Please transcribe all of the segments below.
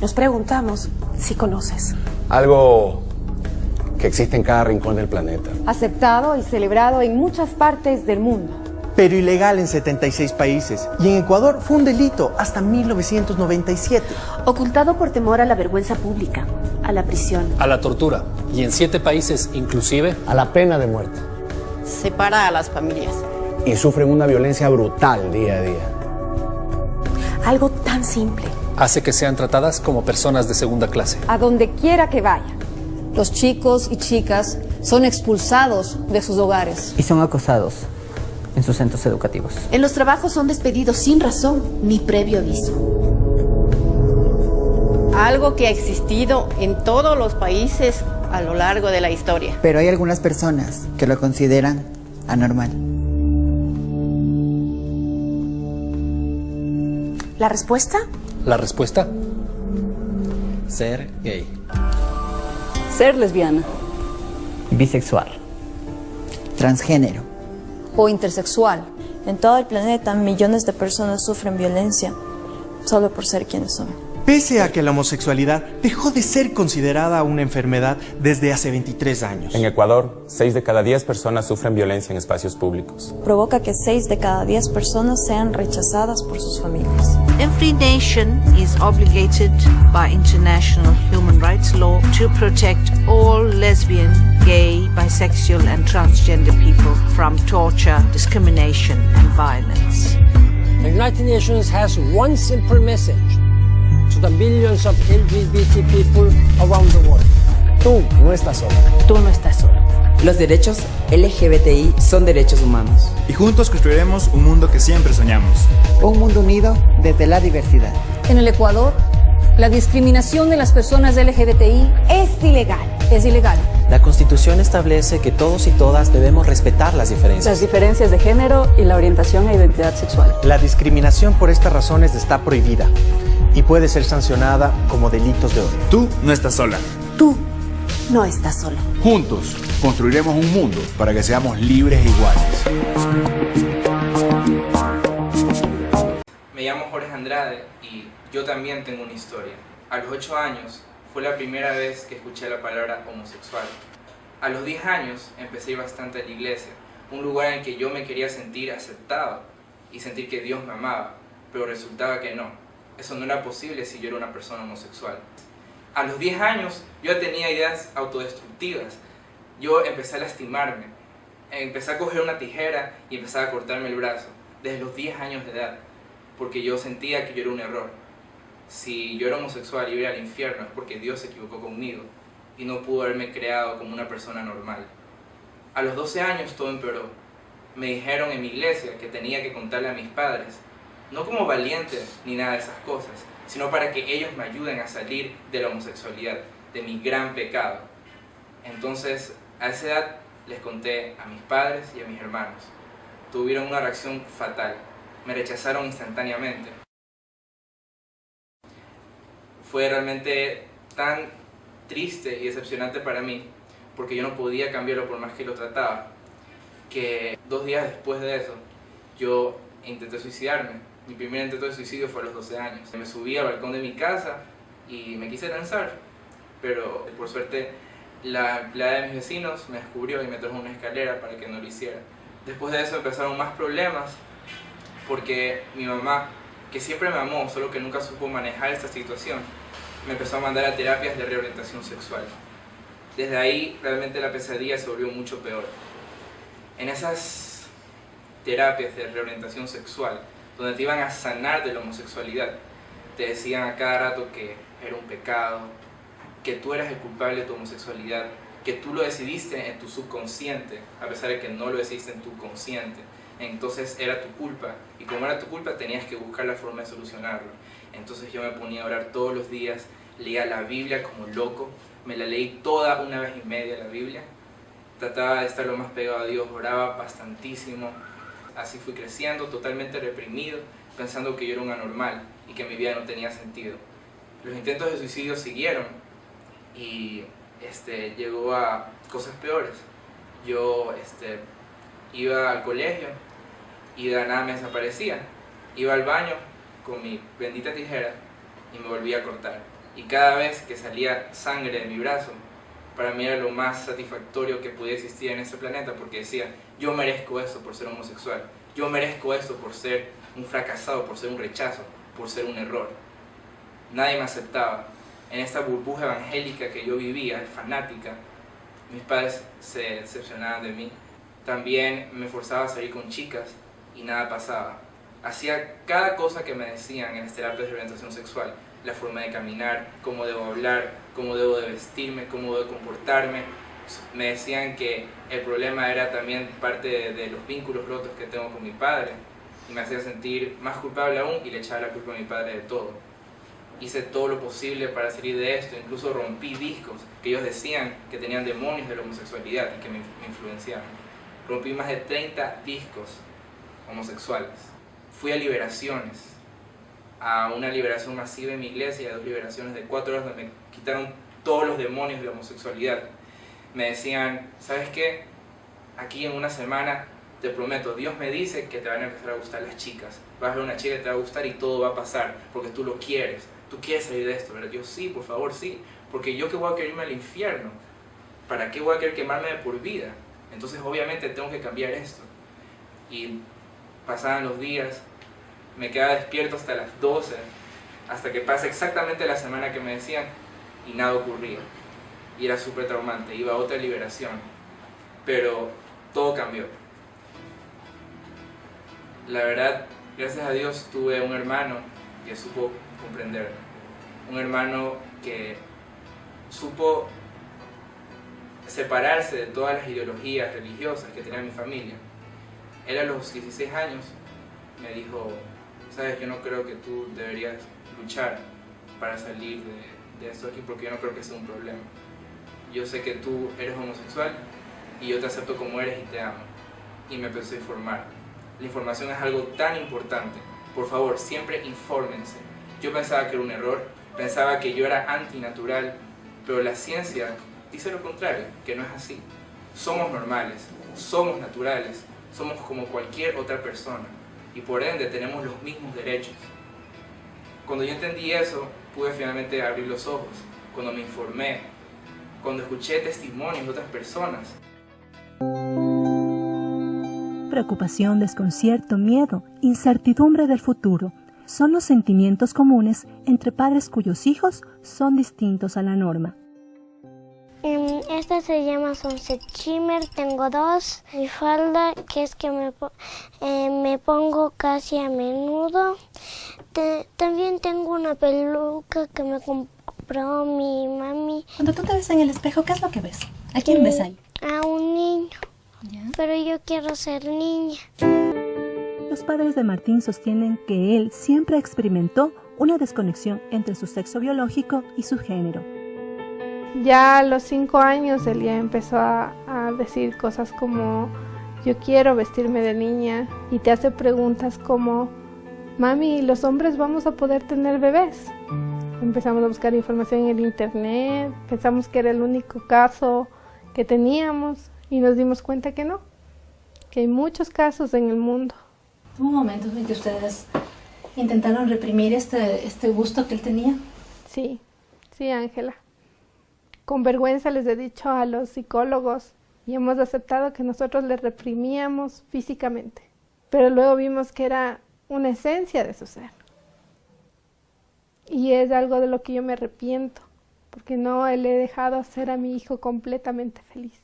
Nos preguntamos si conoces. Algo que existe en cada rincón del planeta. Aceptado y celebrado en muchas partes del mundo. Pero ilegal en 76 países. Y en Ecuador fue un delito hasta 1997. Ocultado por temor a la vergüenza pública, a la prisión, a la tortura y en 7 países inclusive A la pena de muerte. Separa a las familias. Y sufren una violencia brutal día a día. Algo tan simple. hace que sean tratadas como personas de segunda clase. A donde quiera que vayan. Los chicos y chicas son expulsados de sus hogares. Y son acosados en sus centros educativos. En los trabajos son despedidos sin razón ni previo aviso. Algo que ha existido en todos los países a lo largo de la historia. Pero hay algunas personas que lo consideran anormal. ¿La respuesta? ¿La respuesta? Ser gay. Ser lesbiana. Bisexual. Transgénero. O intersexual. En todo el planeta, millones de personas sufren violencia solo por ser quienes son. Pese a que la homosexualidad dejó de ser considerada una enfermedad desde hace 23 años. En Ecuador, 6 de cada 10 personas sufren violencia en espacios públicos. Provoca que 6 de cada 10 personas sean rechazadas por sus familias. Every nation is obligated by international human rights law to protect all lesbian, gay, bisexual and transgender people from torture, discrimination and violence. The United Nations has one simple message to the millions of LGBT people around the world. Tú no estás solo. Tú no estás solo. Los derechos LGBTI son derechos humanos. Y juntos construiremos un mundo que siempre soñamos. Un mundo unido desde la diversidad. En el Ecuador, la discriminación de las personas LGBTI es ilegal. Es ilegal. La Constitución establece que todos y todas debemos respetar las diferencias. Las diferencias de género y la orientación e identidad sexual. La discriminación por estas razones está prohibida y puede ser sancionada como delitos de odio. Tú no estás sola. Tú no estás solo. Juntos construiremos un mundo para que seamos libres e iguales. Me llamo Jorge Andrade y yo también tengo una historia. A los 8 años fue la primera vez que escuché la palabra homosexual. A los 10 años empecé a ir bastante a la iglesia, un lugar en el que yo me quería sentir aceptado y sentir que Dios me amaba, pero resultaba que no. Eso no era posible si yo era una persona homosexual. A los 10 años yo ya tenía ideas autodestructivas. Yo empecé a lastimarme, empecé a coger una tijera y empecé a cortarme el brazo desde los 10 años de edad, porque yo sentía que yo era un error. Si yo era homosexual y iba al infierno es porque Dios se equivocó conmigo y no pudo haberme creado como una persona normal. A los 12 años todo empeoró. Me dijeron en mi iglesia que tenía que contarle a mis padres, no como valiente ni nada de esas cosas, sino para que ellos me ayuden a salir de la homosexualidad, de mi gran pecado. Entonces, a esa edad les conté a mis padres y a mis hermanos. Tuvieron una reacción fatal. Me rechazaron instantáneamente. Fue realmente tan triste y decepcionante para mí, porque yo no podía cambiarlo por más que lo trataba, que 2 días después de eso, yo intenté suicidarme. Mi primer intento de suicidio fue a los 12 años. Me subí al balcón de mi casa y me quise lanzar, pero por suerte la empleada de mis vecinos me descubrió y me trajo una escalera para que no lo hiciera. Después de eso empezaron más problemas, porque mi mamá, que siempre me amó, solo que nunca supo manejar esta situación, me empezó a mandar a terapias de reorientación sexual. Desde ahí realmente la pesadilla se volvió mucho peor. En esas terapias de reorientación sexual, donde te iban a sanar de la homosexualidad, te decían a cada rato que era un pecado, que tú eras el culpable de tu homosexualidad, que tú lo decidiste en tu subconsciente, a pesar de que no lo decidiste en tu consciente. Entonces era tu culpa, y como era tu culpa tenías que buscar la forma de solucionarlo. Entonces yo me ponía a orar todos los días, leía la Biblia como loco, me la leí toda 1 vez y media la Biblia, trataba de estar lo más pegado a Dios, oraba bastantísimo. Así fui creciendo, totalmente reprimido, pensando que yo era un anormal y que mi vida no tenía sentido. Los intentos de suicidio siguieron y llegó a cosas peores. Yo iba al colegio y de la nada me desaparecía. Iba al baño con mi bendita tijera y me volvía a cortar. Y cada vez que salía sangre de mi brazo, para mí era lo más satisfactorio que podía existir en este planeta, porque decía, yo merezco esto por ser homosexual, yo merezco esto por ser un fracasado, por ser un rechazo, por ser un error. Nadie me aceptaba. En esta burbuja evangélica que yo vivía, fanática, mis padres se decepcionaban de mí. También me forzaba a salir con chicas y nada pasaba. Hacía cada cosa que me decían en las terapias de orientación sexual, la forma de caminar, cómo debo hablar, cómo debo de vestirme, cómo debo de comportarme. Me decían que el problema era también parte de los vínculos rotos que tengo con mi padre, y me hacía sentir más culpable aún y le echaba la culpa a mi padre de todo. Hice todo lo posible para salir de esto, incluso rompí discos que ellos decían que tenían demonios de la homosexualidad y que me influenciaban. Rompí más de 30 discos homosexuales. Fui a liberaciones, a una liberación masiva en mi iglesia y a 2 liberaciones de 4 horas donde me quitaron todos los demonios de la homosexualidad. Me decían, ¿sabes qué? Aquí en una semana, te prometo, Dios me dice que te van a empezar a gustar las chicas. Vas a ver una chica que te va a gustar y todo va a pasar, porque tú lo quieres. Tú quieres salir de esto, ¿verdad? Yo sí, por favor, sí. Porque yo que voy a querer irme al infierno, ¿para qué voy a querer quemarme de por vida? Entonces obviamente tengo que cambiar esto. Y pasaban los días, me quedaba despierto hasta las 12, hasta que pasa exactamente la semana que me decían, y nada ocurría. Y era súper traumante, iba a otra liberación. Pero todo cambió. La verdad, gracias a Dios tuve un hermano que supo comprenderme. Un hermano que supo separarse de todas las ideologías religiosas que tenía mi familia. Él a los 16 años me dijo, sabes, yo no creo que tú deberías luchar para salir de esto aquí, porque yo no creo que sea un problema. Yo sé que tú eres homosexual y yo te acepto como eres y te amo. Y me empecé a informar. La información es algo tan importante. Por favor, siempre infórmense. Yo pensaba que era un error, pensaba que yo era antinatural, pero la ciencia dice lo contrario, que no es así. Somos normales, somos naturales, somos como cualquier otra persona y por ende tenemos los mismos derechos. Cuando yo entendí eso, pude finalmente abrir los ojos, cuando me informé, cuando escuché testimonios de otras personas. Preocupación, desconcierto, miedo, incertidumbre del futuro son los sentimientos comunes entre padres cuyos hijos son distintos a la norma. Esta se llama Sunset Shimmer, tengo 2. Mi falda, que es que me pongo casi a menudo. También tengo una peluca que me compró mi mami. Cuando tú te ves en el espejo, ¿qué es lo que ves? ¿A quién ves ahí? A un niño. ¿Ya? Pero yo quiero ser niña. Los padres de Martín sostienen que él siempre experimentó una desconexión entre su sexo biológico y su género. Ya a los 5 años él ya empezó a decir cosas como yo quiero vestirme de niña, y te hace preguntas como mami, ¿los hombres vamos a poder tener bebés? Empezamos a buscar información en el internet, pensamos que era el único caso que teníamos y nos dimos cuenta que no, que hay muchos casos en el mundo. ¿Hubo momentos en que ustedes intentaron reprimir este gusto que él tenía? Sí, Ángela. Con vergüenza les he dicho a los psicólogos y hemos aceptado que nosotros le reprimíamos físicamente, pero luego vimos que era una esencia de su ser. Y es algo de lo que yo me arrepiento, porque no le he dejado hacer a mi hijo completamente feliz.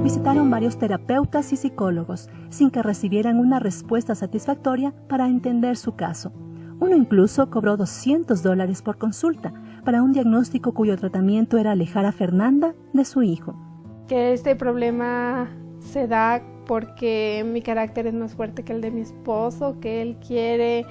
Visitaron varios terapeutas y psicólogos sin que recibieran una respuesta satisfactoria para entender su caso. Uno incluso cobró $200 por consulta para un diagnóstico cuyo tratamiento era alejar a Fernanda de su hijo. Que este problema se da porque mi carácter es más fuerte que el de mi esposo, que él quiere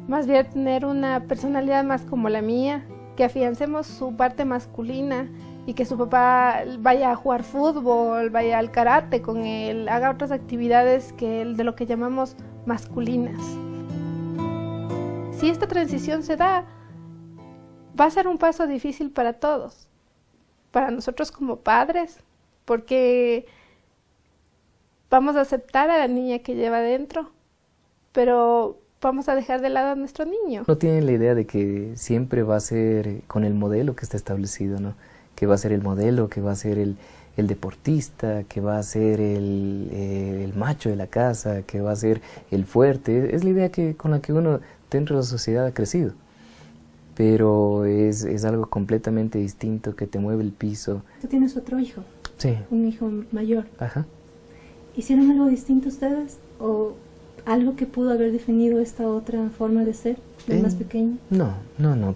más bien tener una personalidad más como la mía, que afiancemos su parte masculina y que su papá vaya a jugar fútbol, vaya al karate con él, haga otras actividades que de lo que llamamos masculinas. Si esta transición se da, va a ser un paso difícil para todos, para nosotros como padres, porque vamos a aceptar a la niña que lleva dentro, pero vamos a dejar de lado a nuestro niño. No tienen la idea de que siempre va a ser con el modelo que está establecido, ¿no? Que va a ser el modelo, que va a ser el deportista, que va a ser el macho de la casa, que va a ser el fuerte. Es la idea con la que uno dentro de la sociedad ha crecido. Pero es algo completamente distinto, que te mueve el piso. ¿Tú tienes otro hijo? Sí. Un hijo mayor. Ajá. ¿Hicieron algo distinto ustedes? ¿O algo que pudo haber definido esta otra forma de ser, el más pequeño? No,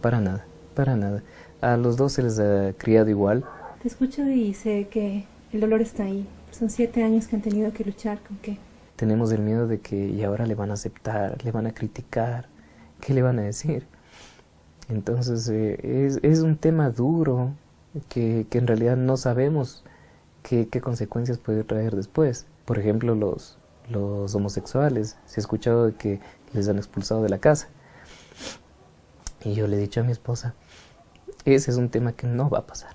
para nada, para nada. A los dos se les ha criado igual. Te escucho y sé que el dolor está ahí. Son 7 años que han tenido que luchar con qué. Tenemos el miedo de que y ahora le van a aceptar, le van a criticar, ¿qué le van a decir? Entonces es un tema duro que en realidad no sabemos qué consecuencias puede traer después. Por ejemplo, los homosexuales, se ha escuchado de que les han expulsado de la casa. Y yo le he dicho a mi esposa, ese es un tema que no va a pasar.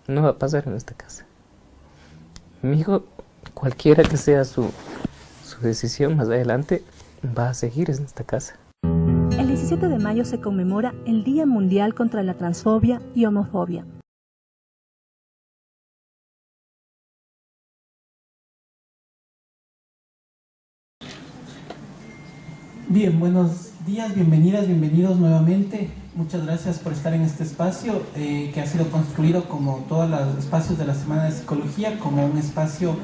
No va a pasar en esta casa. Mi hijo, cualquiera que sea su decisión más adelante, va a seguir en esta casa. El 17 de mayo se conmemora el Día Mundial contra la Transfobia y Homofobia. Bien, buenos días, bienvenidas, bienvenidos nuevamente. Muchas gracias por estar en este espacio que ha sido construido, como todos los espacios de la Semana de Psicología, como un espacio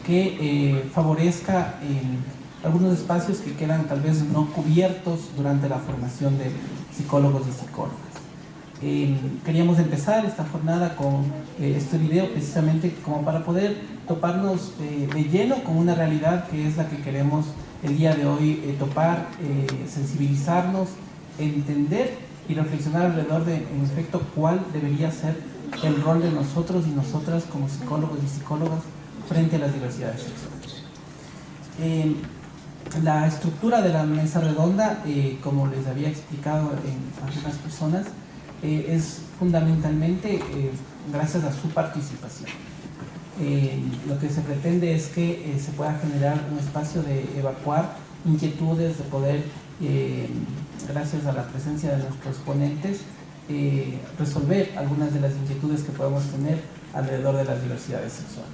que favorezca algunos espacios que quedan tal vez no cubiertos durante la formación de psicólogos y psicólogas. Queríamos empezar esta jornada con este video precisamente como para poder toparnos de lleno con una realidad que es la que queremos el día de hoy topar, sensibilizarnos, entender y reflexionar alrededor de, en efecto, cuál debería ser el rol de nosotros y nosotras como psicólogos y psicólogas frente a las diversidades sexuales. La estructura de la mesa redonda, como les había explicado en algunas personas, es fundamentalmente gracias a su participación. Lo que se pretende es que se pueda generar un espacio de evacuar inquietudes, de poder, gracias a la presencia de nuestros ponentes, resolver algunas de las inquietudes que podemos tener alrededor de las diversidades sexuales.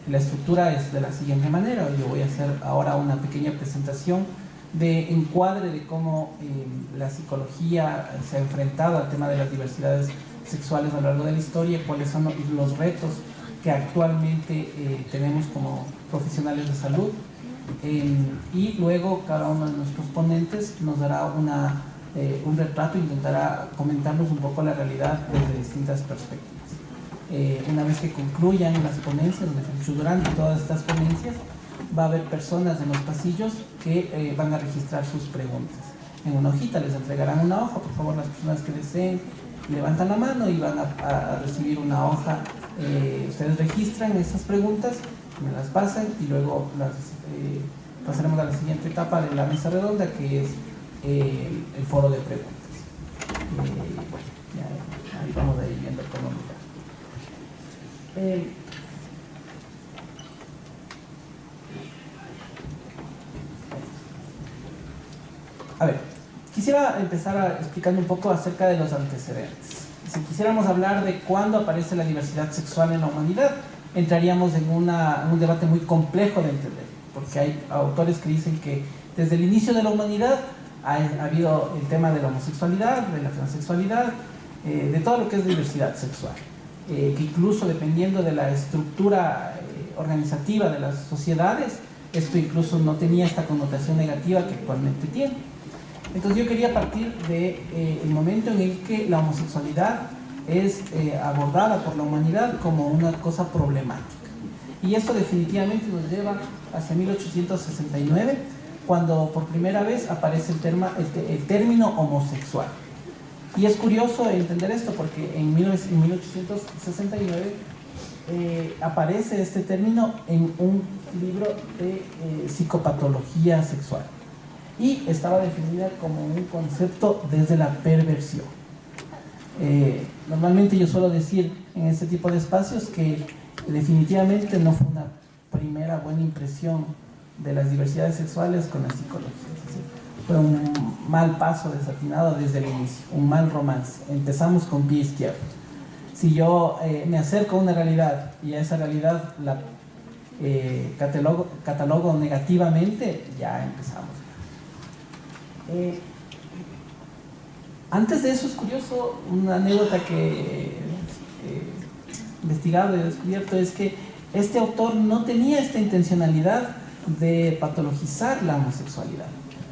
La estructura es de la siguiente manera. Yo voy a hacer ahora una pequeña presentación de encuadre de cómo la psicología se ha enfrentado al tema de las diversidades sexuales a lo largo de la historia, cuáles son los retos que actualmente tenemos como profesionales de salud, y luego cada uno de nuestros ponentes nos dará un retrato, intentará comentarnos un poco la realidad desde distintas perspectivas. Una vez que concluyan las ponencias, durante todas estas ponencias, va a haber personas en los pasillos que van a registrar sus preguntas. En una hojita les entregarán una hoja, por favor, las personas que deseen levantan la mano y van a recibir una hoja. Ustedes registran esas preguntas, me las pasan y luego pasaremos a la siguiente etapa de la mesa redonda, que es el foro de preguntas. Ahí vamos a ir viendo cómo mirar. A ver, quisiera empezar explicando un poco acerca de los antecedentes. Si quisiéramos hablar de cuándo aparece la diversidad sexual en la humanidad, entraríamos en un debate muy complejo de entender, porque hay autores que dicen que desde el inicio de la humanidad ha habido el tema de la homosexualidad, de la transexualidad, de todo lo que es diversidad sexual, que incluso dependiendo de la estructura organizativa de las sociedades, esto incluso no tenía esta connotación negativa que actualmente tiene. Entonces yo quería partir del momento en el que la homosexualidad es abordada por la humanidad como una cosa problemática. Y esto definitivamente nos lleva hacia 1869, cuando por primera vez aparece el término homosexual. Y es curioso entender esto porque en 1869 aparece este término en un libro de psicopatología sexual. Y estaba definida como un concepto desde la perversión. Normalmente yo suelo decir en este tipo de espacios que definitivamente no fue una primera buena impresión de las diversidades sexuales con la psicología. Es decir, fue un mal paso desatinado desde el inicio, un mal romance. Empezamos con pie izquierdo. Si yo me acerco a una realidad y a esa realidad la catalogo negativamente, ya empezamos. Antes de eso es curioso, una anécdota que he investigado y he descubierto es que este autor no tenía esta intencionalidad de patologizar la homosexualidad,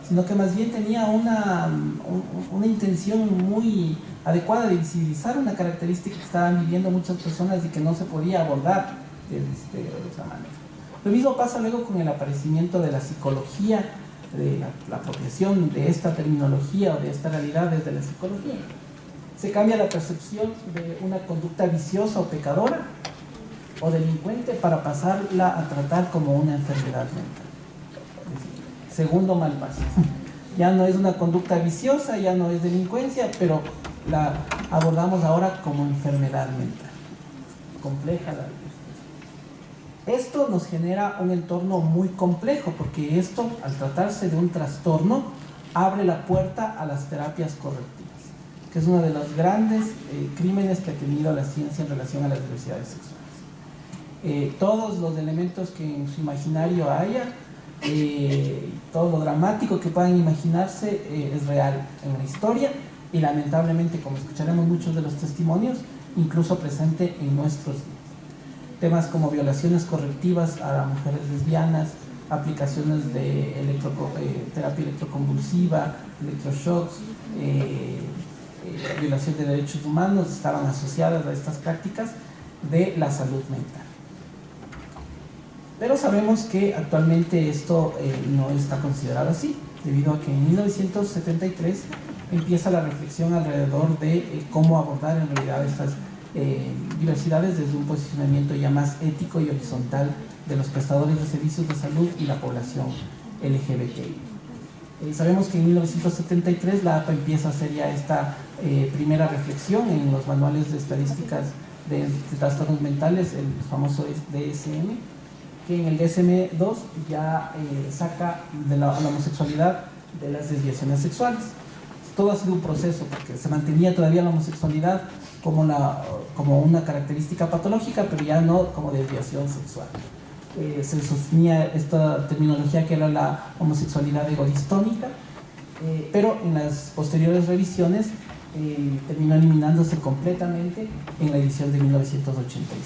sino que más bien tenía una intención muy adecuada de visibilizar una característica que estaban viviendo muchas personas y que no se podía abordar de esa manera. Lo mismo pasa luego con el aparecimiento de la psicología, de la apropiación de esta terminología o de esta realidad desde la psicología. Se cambia la percepción de una conducta viciosa o pecadora o delincuente para pasarla a tratar como una enfermedad mental. Segundo mal paso. Ya no es una conducta viciosa, ya no es delincuencia, pero la abordamos ahora como enfermedad mental. Compleja la vida. Esto nos genera un entorno muy complejo, porque esto, al tratarse de un trastorno, abre la puerta a las terapias correctivas, que es uno de los grandes crímenes que ha tenido la ciencia en relación a las diversidades sexuales. Todos los elementos que en su imaginario haya, todo lo dramático que puedan imaginarse es real en la historia y lamentablemente, como escucharemos muchos de los testimonios, incluso presente en nuestros días. Temas como violaciones correctivas a mujeres lesbianas, aplicaciones de terapia electroconvulsiva, electroshocks, violación de derechos humanos estaban asociadas a estas prácticas de la salud mental. Pero sabemos que actualmente esto no está considerado así, debido a que en 1973 empieza la reflexión alrededor de cómo abordar en realidad estas diversidades desde un posicionamiento ya más ético y horizontal de los prestadores de servicios de salud y la población LGBTI. Sabemos que en 1973 la APA empieza a hacer ya esta primera reflexión en los manuales de estadísticas de trastornos mentales, el famoso DSM, que en el DSM-2 ya saca de la homosexualidad de las desviaciones sexuales. Todo ha sido un proceso, porque se mantenía todavía la homosexualidad como una característica patológica, pero ya no como desviación sexual. Se sostenía esta terminología que era la homosexualidad egodistónica, pero en las posteriores revisiones terminó eliminándose completamente en la edición de 1986.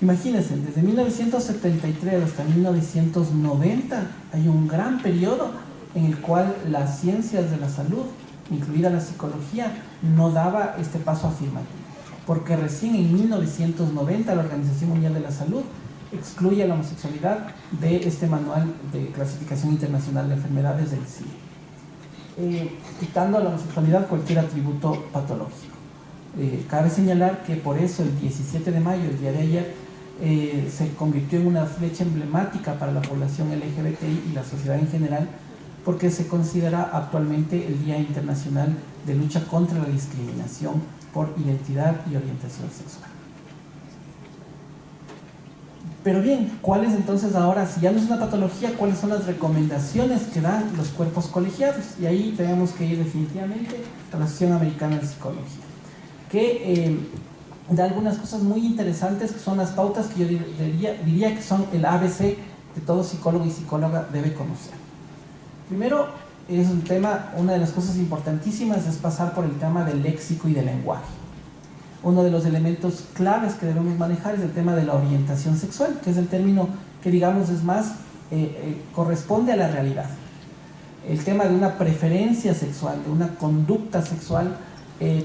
Imagínense, desde 1973 hasta 1990 hay un gran periodo en el cual las ciencias de la salud, incluida la psicología, no daba este paso afirmativo, porque recién en 1990 la Organización Mundial de la Salud excluye la homosexualidad de este manual de clasificación internacional de enfermedades del CIE, quitando a la homosexualidad cualquier atributo patológico. Cabe señalar que por eso el 17 de mayo, el día de ayer, se convirtió en una fecha emblemática para la población LGBTI y la sociedad en general, porque se considera actualmente el Día Internacional de Lucha contra la Discriminación por Identidad y Orientación Sexual. Pero bien, ¿cuáles entonces ahora, si ya no es una patología, cuáles son las recomendaciones que dan los cuerpos colegiados? Y ahí tenemos que ir definitivamente a la Asociación Americana de Psicología, que da algunas cosas muy interesantes, que son las pautas que yo diría que son el ABC que todo psicólogo y psicóloga debe conocer. Primero, es un tema, una de las cosas importantísimas es pasar por el tema del léxico y del lenguaje. Uno de los elementos claves que debemos manejar es el tema de la orientación sexual, que es el término que digamos es más, corresponde a la realidad. El tema de una preferencia sexual, de una conducta sexual,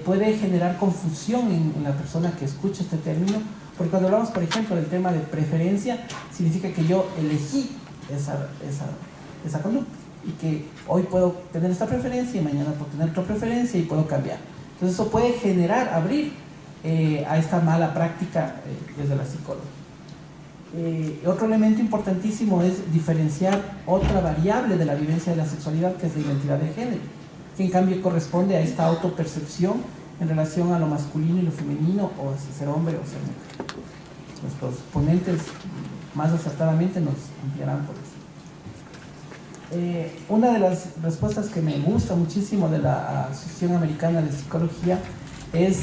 puede generar confusión en la persona que escucha este término, porque cuando hablamos, por ejemplo, del tema de preferencia, significa que yo elegí esa conducta, y que hoy puedo tener esta preferencia y mañana puedo tener otra preferencia y puedo cambiar. Entonces eso puede generar, abrir a esta mala práctica desde la psicología. Otro elemento importantísimo es diferenciar otra variable de la vivencia de la sexualidad, que es la identidad de género, que en cambio corresponde a esta autopercepción en relación a lo masculino y lo femenino, o a ser hombre o ser mujer. Nuestros ponentes más acertadamente nos ampliarán por eso. Una de las respuestas que me gusta muchísimo de la Asociación Americana de Psicología es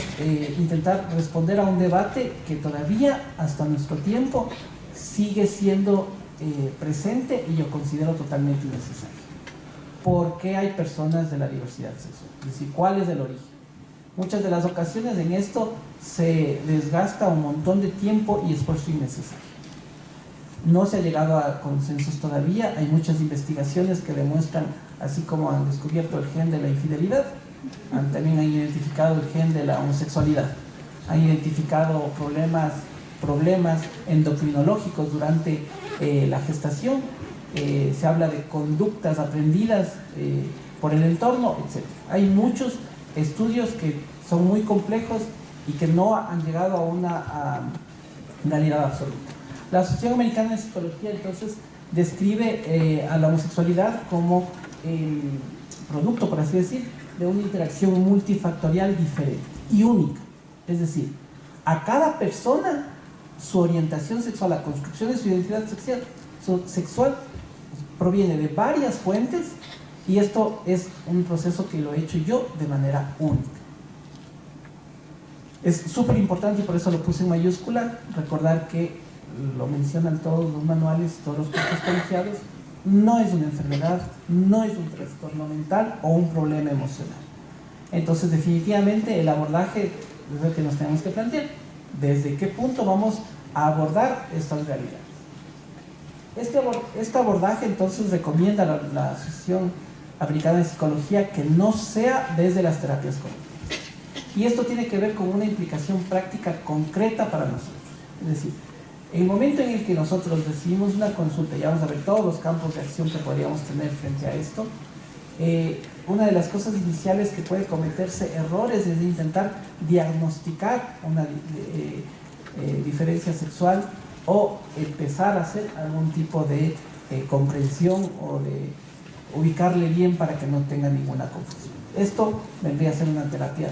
intentar responder a un debate que todavía hasta nuestro tiempo sigue siendo presente y yo considero totalmente innecesario. ¿Por qué hay personas de la diversidad sexual? Es decir, ¿cuál es el origen? Muchas de las ocasiones en esto se desgasta un montón de tiempo y esfuerzo innecesario. No se ha llegado a consensos todavía, hay muchas investigaciones que demuestran, así como han descubierto el gen de la infidelidad, también han identificado el gen de la homosexualidad, han identificado problemas endocrinológicos durante la gestación, se habla de conductas aprendidas por el entorno, etc. Hay muchos estudios que son muy complejos y que no han llegado a una realidad absoluta. La Asociación Americana de Psicología entonces describe a la homosexualidad como producto, por así decir, de una interacción multifactorial diferente y única. Es decir, a cada persona su orientación sexual, la construcción de su identidad sexual proviene de varias fuentes y esto es un proceso que lo he hecho yo de manera única. Es súper importante y por eso lo puse en mayúscula, recordar que lo mencionan todos los manuales, todos los cursos colegiados, no es una enfermedad, no es un trastorno mental o un problema emocional. Entonces definitivamente el abordaje es el que nos tenemos que plantear. ¿Desde qué punto vamos a abordar estas realidades? Este abordaje entonces recomienda la Asociación Americana de Psicología que no sea desde las terapias cognitivas. Y esto tiene que ver con una implicación práctica concreta para nosotros. Es decir, en el momento en el que nosotros recibimos una consulta, ya vamos a ver todos los campos de acción que podríamos tener frente a esto, una de las cosas iniciales que puede cometerse errores es intentar diagnosticar una diferencia sexual o empezar a hacer algún tipo de comprensión o de ubicarle bien para que no tenga ninguna confusión. Esto vendría a ser una terapia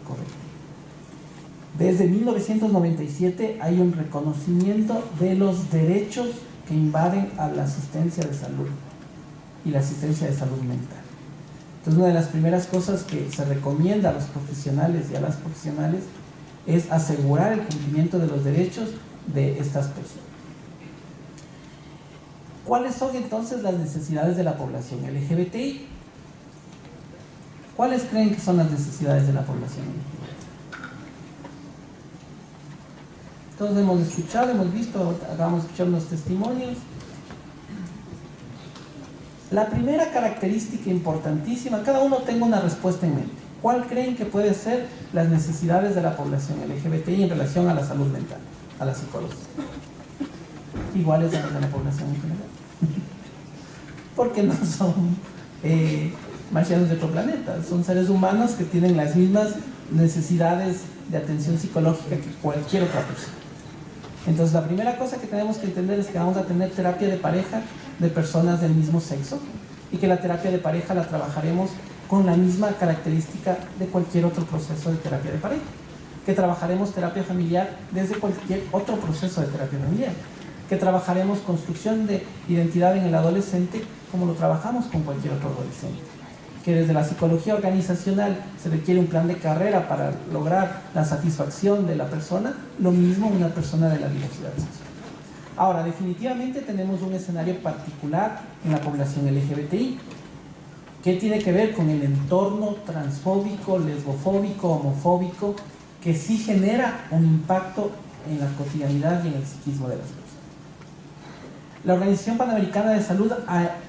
correcta. Desde 1997 hay un reconocimiento de los derechos que invaden a la asistencia de salud y la asistencia de salud mental. Entonces, una de las primeras cosas que se recomienda a los profesionales y a las profesionales es asegurar el cumplimiento de los derechos de estas personas. ¿Cuáles son entonces las necesidades de la población LGBTI? ¿Cuáles creen que son las necesidades de la población LGBTI? Todos hemos escuchado, hemos visto, acabamos de escuchar unos testimonios. La primera característica importantísima, cada uno tenga una respuesta en mente. ¿Cuál creen que pueden ser las necesidades de la población LGBTI en relación a la salud mental, a la psicología? Iguales a las de la población en general. Porque no son marcianos de otro planeta, son seres humanos que tienen las mismas necesidades de atención psicológica que cualquier otra persona. Entonces la primera cosa que tenemos que entender es que vamos a tener terapia de pareja de personas del mismo sexo y que la terapia de pareja la trabajaremos con la misma característica de cualquier otro proceso de terapia de pareja, que trabajaremos terapia familiar desde cualquier otro proceso de terapia familiar, que trabajaremos construcción de identidad en el adolescente como lo trabajamos con cualquier otro adolescente, que desde la psicología organizacional se requiere un plan de carrera para lograr la satisfacción de la persona, lo mismo una persona de la diversidad sexual. Ahora, definitivamente tenemos un escenario particular en la población LGBTI, que tiene que ver con el entorno transfóbico, lesbofóbico, homofóbico, que sí genera un impacto en la cotidianidad y en el psiquismo de las personas. La Organización Panamericana de Salud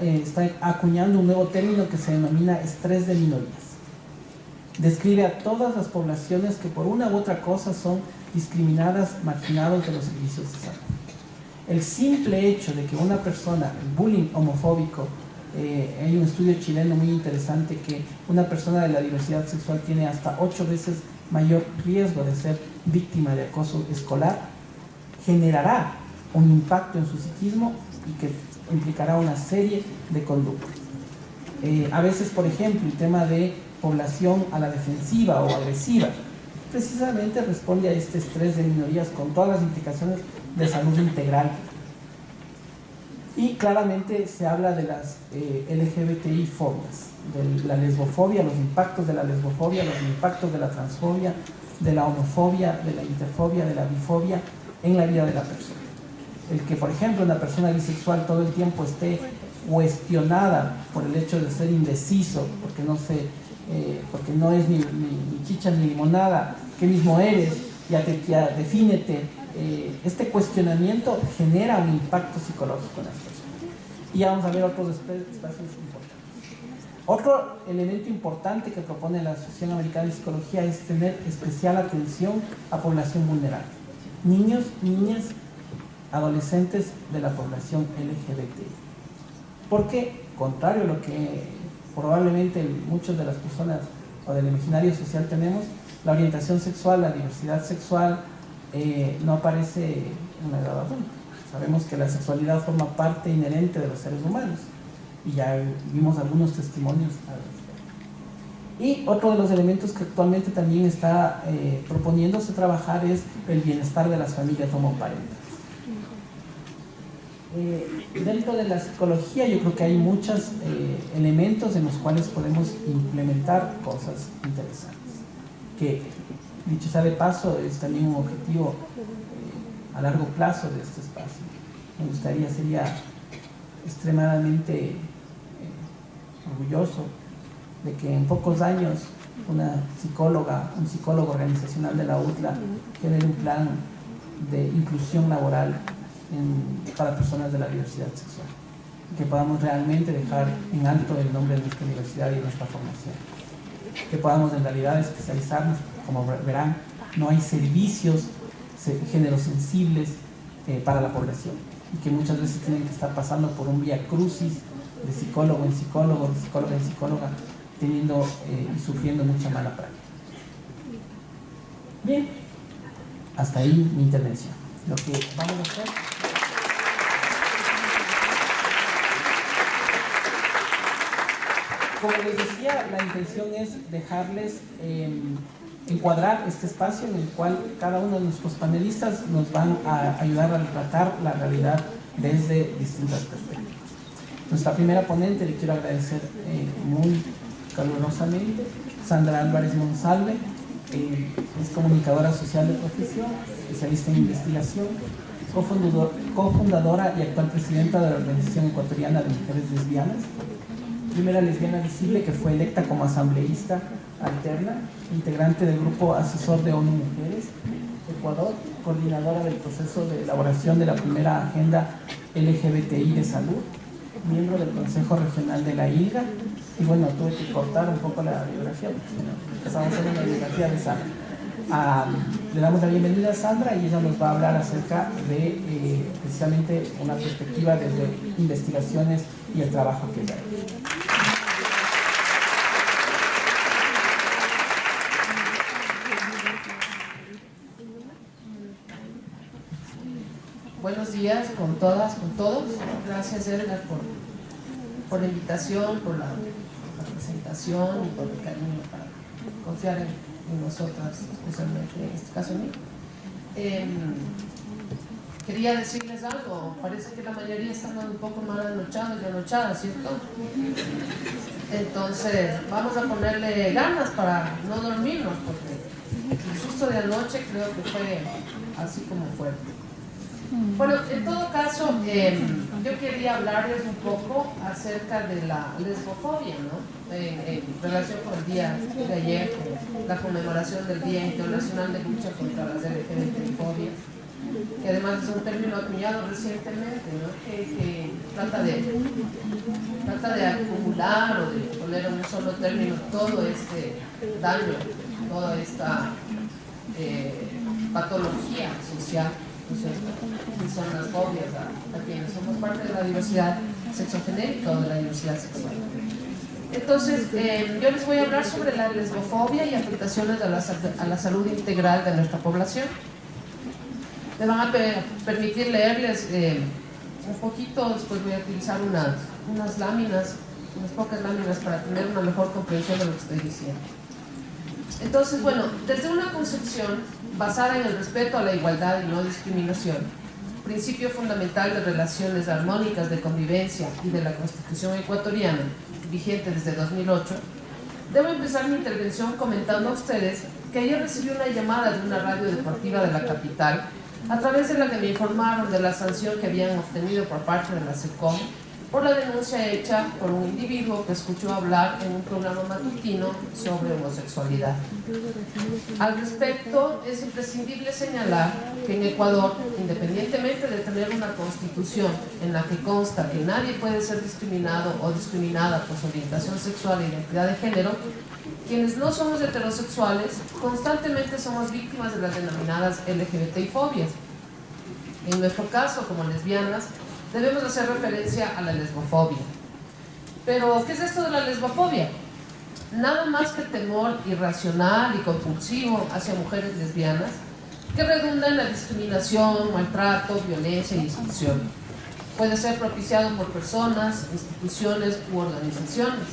está acuñando un nuevo término que se denomina estrés de minorías. Describe a todas las poblaciones que por una u otra cosa son discriminadas, marginados de los servicios de salud. El simple hecho de que una persona, el bullying homofóbico, hay un estudio chileno muy interesante que una persona de la diversidad sexual tiene hasta 8 veces mayor riesgo de ser víctima de acoso escolar, generará un impacto en su psiquismo y que implicará una serie de conductas. A veces, por ejemplo, el tema de población a la defensiva o agresiva precisamente responde a este estrés de minorías con todas las implicaciones de salud integral Y claramente se habla de las LGBTI fobias, de la lesbofobia, los impactos de la lesbofobia, los impactos de la transfobia, de la homofobia, de la interfobia, de la bifobia en la vida de la persona. El que, por ejemplo, una persona bisexual todo el tiempo esté cuestionada por el hecho de ser indeciso, porque no es ni chicha ni limonada, ¿qué mismo eres? Ya defínete. Este cuestionamiento genera un impacto psicológico en las personas. Y ya vamos a ver otros espacios importantes. Otro elemento importante que propone la Asociación Americana de Psicología es tener especial atención a población vulnerable. Niños, niñas, adolescentes de la población LGBT. Porque, contrario a lo que probablemente muchas de las personas o del imaginario social tenemos, la orientación sexual, la diversidad sexual no aparece en la edad adulta. Sabemos que la sexualidad forma parte inherente de los seres humanos y ya vimos algunos testimonios al respecto. Y otro de los elementos que actualmente también está proponiéndose trabajar es el bienestar de las familias homoparentales. Dentro de la psicología yo creo que hay muchos elementos en los cuales podemos implementar cosas interesantes, que dicho sea de paso es también un objetivo a largo plazo de este espacio. Me gustaría, sería extremadamente orgulloso de que en pocos años una psicóloga, un psicólogo organizacional de la UTLA genere un plan de inclusión laboral para personas de la diversidad sexual, que podamos realmente dejar en alto el nombre de nuestra universidad y de nuestra formación, que podamos en realidad especializarnos. Como verán, no hay servicios género-sensibles para la población y que muchas veces tienen que estar pasando por un vía crucis de psicólogo en psicólogo, de psicóloga en psicóloga, teniendo y sufriendo mucha mala práctica. Bien, hasta ahí mi intervención. Lo que vamos a hacer... Como les decía, la intención es dejarles encuadrar este espacio en el cual cada uno de nuestros panelistas nos van a ayudar a retratar la realidad desde distintas perspectivas. Nuestra primera ponente, le quiero agradecer muy calurosamente, Sandra Álvarez Monsalve, es comunicadora social de profesión, especialista en investigación, cofundadora y actual presidenta de la Organización Ecuatoriana de Mujeres Lesbianas, primera lesbiana visible que fue electa como asambleísta alterna, integrante del grupo asesor de ONU Mujeres Ecuador, coordinadora del proceso de elaboración de la primera agenda LGBTI de salud, miembro del Consejo Regional de la ILGA, y bueno, tuve que cortar un poco la biografía, porque empezamos a hacer una biografía de Sandra. Le damos la bienvenida a Sandra y ella nos va a hablar acerca de precisamente una perspectiva desde investigaciones y el trabajo que ella hace. Buenos días con todas, con todos. Gracias, Edgar, por la invitación, por la presentación y por el cariño para confiar en nosotras, especialmente en este caso en mí. Quería decirles algo. Parece que la mayoría están un poco mal anochados y anochadas, ¿cierto? Entonces, vamos a ponerle ganas para no dormirnos, porque el susto de anoche creo que fue así como fuerte. Bueno, en todo caso, yo quería hablarles un poco acerca de la lesbofobia, ¿no? En relación con el día de ayer, con la conmemoración del Día Internacional de Lucha contra las LGBTI-fobias, que además es un término acuñado recientemente, ¿no? que trata de acumular o de poner en un solo término todo este daño, toda esta patología social, ¿no es cierto?, que son las fobias a quienes somos parte de la diversidad sexogenérica o de la diversidad sexual. Entonces, yo les voy a hablar sobre la lesbofobia y afectaciones a la salud integral de nuestra población. Me van a permitir leerles un poquito, después voy a utilizar unas láminas, unas pocas láminas para tener una mejor comprensión de lo que estoy diciendo. Entonces, bueno, desde una concepción basada en el respeto a la igualdad y no discriminación, principio fundamental de relaciones armónicas de convivencia y de la Constitución ecuatoriana, vigente desde 2008, debo empezar mi intervención comentando a ustedes que ayer recibí una llamada de una radio deportiva de la capital, a través de la que me informaron de la sanción que habían obtenido por parte de la SECOM por la denuncia hecha por un individuo que escuchó hablar en un programa matutino sobre homosexualidad. Al respecto, es imprescindible señalar que en Ecuador, independientemente de tener una constitución en la que consta que nadie puede ser discriminado o discriminada por su orientación sexual e identidad de género, quienes no somos heterosexuales constantemente somos víctimas de las denominadas LGBTI-fobias. En nuestro caso, como lesbianas, debemos hacer referencia a la lesbofobia. Pero, ¿qué es esto de la lesbofobia? Nada más que temor irracional y compulsivo hacia mujeres lesbianas que redunda en la discriminación, maltrato, violencia y exclusión. Puede ser propiciado por personas, instituciones u organizaciones,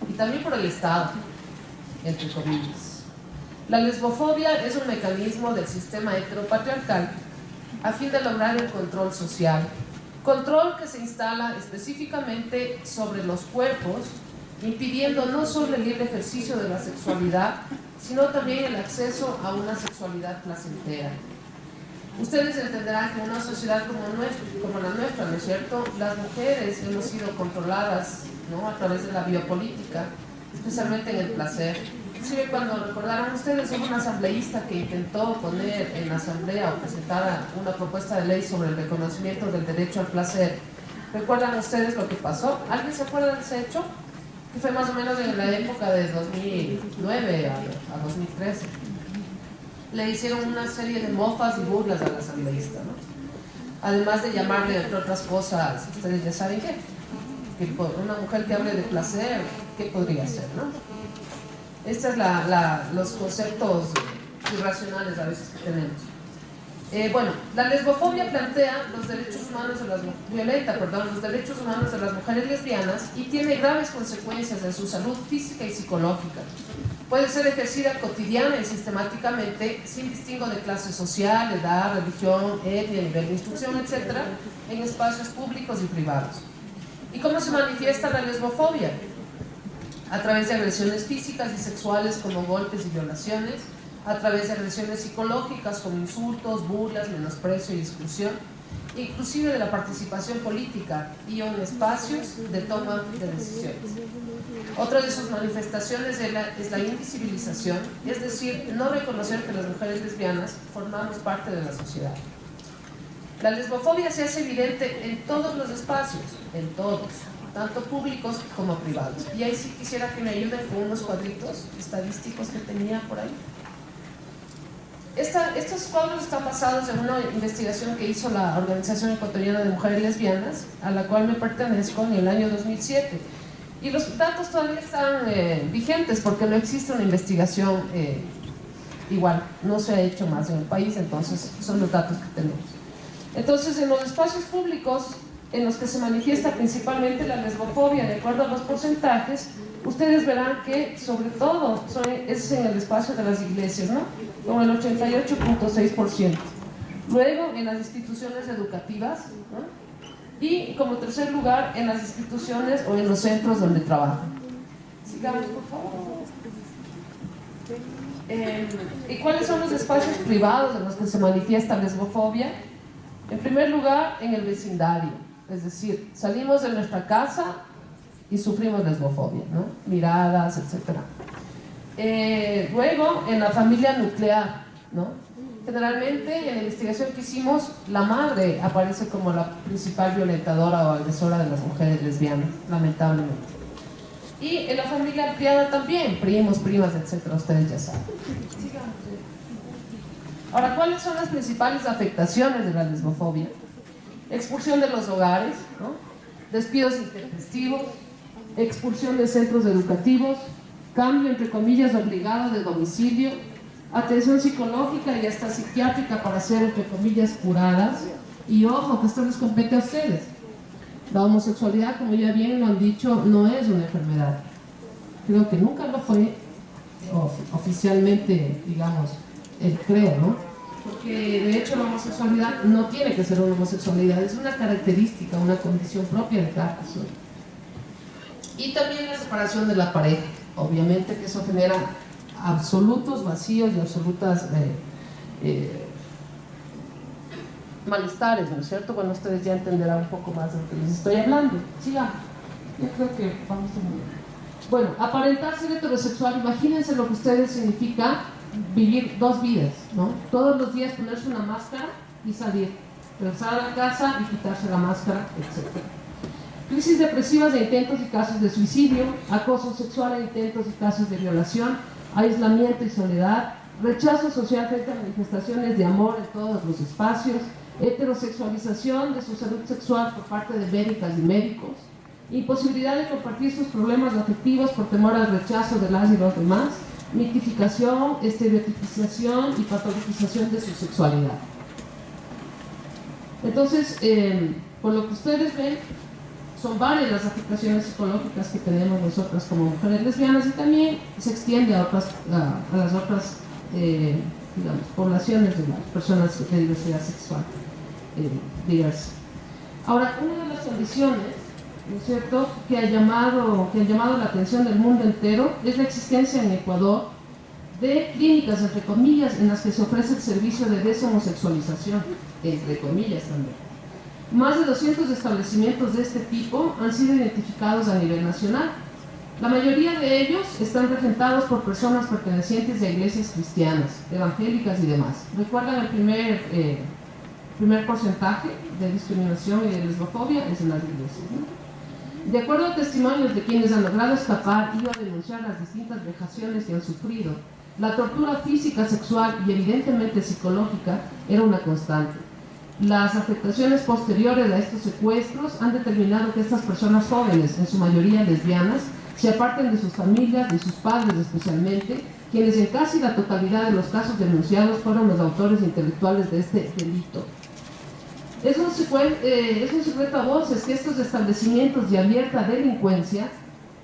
y también por el Estado, entre comillas. La lesbofobia es un mecanismo del sistema heteropatriarcal a fin de lograr el control social, control que se instala específicamente sobre los cuerpos, impidiendo no solo el libre ejercicio de la sexualidad, sino también el acceso a una sexualidad placentera. Ustedes entenderán que en una sociedad como la nuestra, ¿no es cierto?, las mujeres hemos sido controladas, ¿no?, a través de la biopolítica, especialmente en el placer. Inclusive cuando recordarán ustedes, hubo una asambleísta que intentó poner en la asamblea o presentar una propuesta de ley sobre el reconocimiento del derecho al placer. ¿Recuerdan ustedes lo que pasó? ¿Alguien se acuerda de ese hecho? Que fue más o menos en la época de 2009 a 2013. Le hicieron una serie de mofas y burlas a la asambleísta, ¿no? Además de llamarle, entre otras cosas, ustedes ya saben qué, que una mujer que hable de placer, ¿qué podría ser, no? Estos son los conceptos irracionales a veces que tenemos. Bueno, la lesbofobia plantea los derechos humanos de las los derechos humanos de las mujeres lesbianas y tiene graves consecuencias en su salud física y psicológica. Puede ser ejercida cotidiana y sistemáticamente, sin distingo de clase social, edad, religión, etnia, nivel de instrucción, etc., en espacios públicos y privados. ¿Y cómo se manifiesta la lesbofobia? A través de agresiones físicas y sexuales como golpes y violaciones, a través de agresiones psicológicas como insultos, burlas, menosprecio y exclusión, inclusive de la participación política y en espacios de toma de decisiones. Otra de sus manifestaciones es la invisibilización, es decir, no reconocer que las mujeres lesbianas formamos parte de la sociedad. La lesbofobia se hace evidente en todos los espacios, en todos, tanto públicos como privados. Y ahí sí quisiera que me ayuden con unos cuadritos estadísticos que tenía por ahí. Estos cuadros están basados en una investigación que hizo la Organización Ecuatoriana de Mujeres Lesbianas, a la cual me pertenezco, en el año 2007. Y los datos todavía están vigentes porque no existe una investigación igual, no se ha hecho más en el país, entonces son los datos que tenemos. Entonces, en los espacios públicos en los que se manifiesta principalmente la lesbofobia, de acuerdo a los porcentajes, ustedes verán que sobre todo es en el espacio de las iglesias, ¿no?, con el 88.6%. Luego en las instituciones educativas, ¿no?, y como tercer lugar en las instituciones o en los centros donde trabajan. Sigamos, por favor. ¿Y cuáles son los espacios privados en los que se manifiesta lesbofobia? En primer lugar, en el vecindario. Es decir, salimos de nuestra casa y sufrimos lesbofobia, ¿no?, miradas, etc. Luego, en la familia nuclear, ¿no?, generalmente en la investigación que hicimos, la madre aparece como la principal violentadora o agresora de las mujeres lesbianas, lamentablemente. Y en la familia ampliada también, primos, primas, etc., ustedes ya saben. Ahora, ¿cuáles son las principales afectaciones de la lesbofobia? Expulsión de los hogares, ¿no?, despidos intempestivos, expulsión de centros educativos, cambio, entre comillas, obligado de domicilio, atención psicológica y hasta psiquiátrica para ser, entre comillas, curadas. Y ojo, que esto les compete a ustedes. La homosexualidad, como ya bien lo han dicho, no es una enfermedad. Creo que nunca lo fue oficialmente, digamos, creo, ¿no? porque de hecho la homosexualidad no tiene que ser una homosexualidad, es una característica, una condición propia de cada persona. Y también la separación de la pareja, obviamente que eso genera absolutos vacíos y absolutas malestares, ¿no es cierto? Bueno, ustedes ya entenderán un poco más de lo que les estoy hablando. Sigamos, yo creo que vamos a ver. Bueno, aparentar ser heterosexual, imagínense lo que ustedes significa vivir dos vidas, ¿no? Todos los días ponerse una máscara y salir, regresar a la casa y quitarse la máscara, etc. Crisis depresivas e intentos y casos de suicidio, acoso sexual e intentos y casos de violación, aislamiento y soledad, rechazo social frente a manifestaciones de amor en todos los espacios, heterosexualización de su salud sexual por parte de médicas y médicos, imposibilidad de compartir sus problemas afectivos por temor al rechazo de las y los demás, mitificación, estereotipización y patologización de su sexualidad. Entonces, por lo que ustedes ven, son varias las afectaciones psicológicas que tenemos nosotras como mujeres lesbianas y también se extiende a las otras digamos, poblaciones de las personas de diversidad sexual diversa. Ahora, una de las condiciones, ¿no es cierto?, que han llamado la atención del mundo entero es la existencia en Ecuador de clínicas, entre comillas, en las que se ofrece el servicio de deshomosexualización, entre comillas también. Más de 200 establecimientos de este tipo han sido identificados a nivel nacional. La mayoría de ellos están regentados por personas pertenecientes a iglesias cristianas, evangélicas y demás. ¿Recuerdan el primer porcentaje de discriminación y de lesbofobia? Es en las iglesias, ¿no? De acuerdo a testimonios de quienes han logrado escapar y a denunciar las distintas vejaciones que han sufrido, la tortura física, sexual y evidentemente psicológica era una constante. Las afectaciones posteriores a estos secuestros han determinado que estas personas jóvenes, en su mayoría lesbianas, se aparten de sus familias, de sus padres especialmente, quienes en casi la totalidad de los casos denunciados fueron los autores intelectuales de este delito. Es un secreto a voces que estos establecimientos de abierta delincuencia,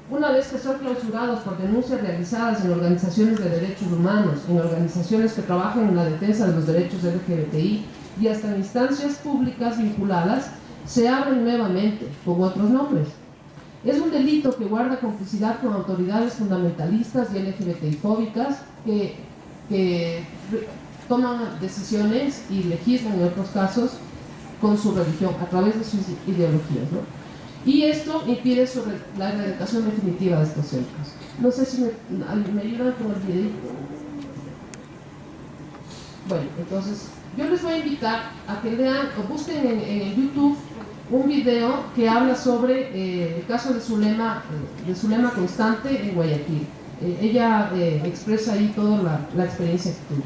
una vez que son clausurados por denuncias realizadas en organizaciones de derechos humanos, en organizaciones que trabajan en la defensa de los derechos LGBTI y hasta en instancias públicas vinculadas, se abren nuevamente con otros nombres. Es un delito que guarda complicidad con autoridades fundamentalistas y LGBTI-fóbicas que toman decisiones y legislan en otros casos con su religión, a través de sus ideologías, ¿no? Y esto impide la erradicación definitiva de estos centros. No sé si me ayudan con el video. Bueno, entonces yo les voy a invitar a que lean o busquen en YouTube un video que habla sobre el caso de Zulema Constante en Guayaquil. Ella expresa ahí toda la experiencia que tuvo.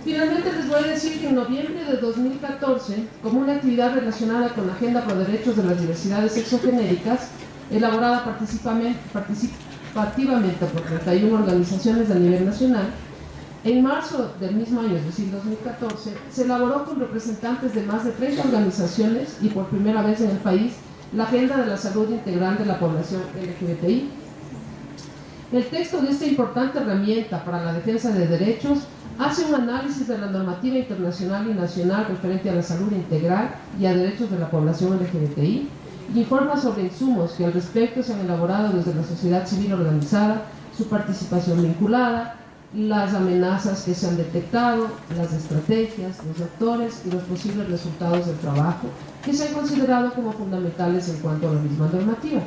Finalmente les voy a decir que en noviembre de 2014, como una actividad relacionada con la Agenda por Derechos de las Diversidades Sexogenéricas, elaborada participativamente por 31 organizaciones a nivel nacional, en marzo del mismo año, es decir, 2014, se elaboró con representantes de más de 30 organizaciones y por primera vez en el país la Agenda de la Salud Integral de la Población LGBTI. El texto de esta importante herramienta para la defensa de derechos hace un análisis de la normativa internacional y nacional referente a la salud integral y a derechos de la población LGBTI y informa sobre insumos que al respecto se han elaborado desde la sociedad civil organizada, su participación vinculada, las amenazas que se han detectado, las estrategias, los actores y los posibles resultados del trabajo que se han considerado como fundamentales en cuanto a la misma normativa,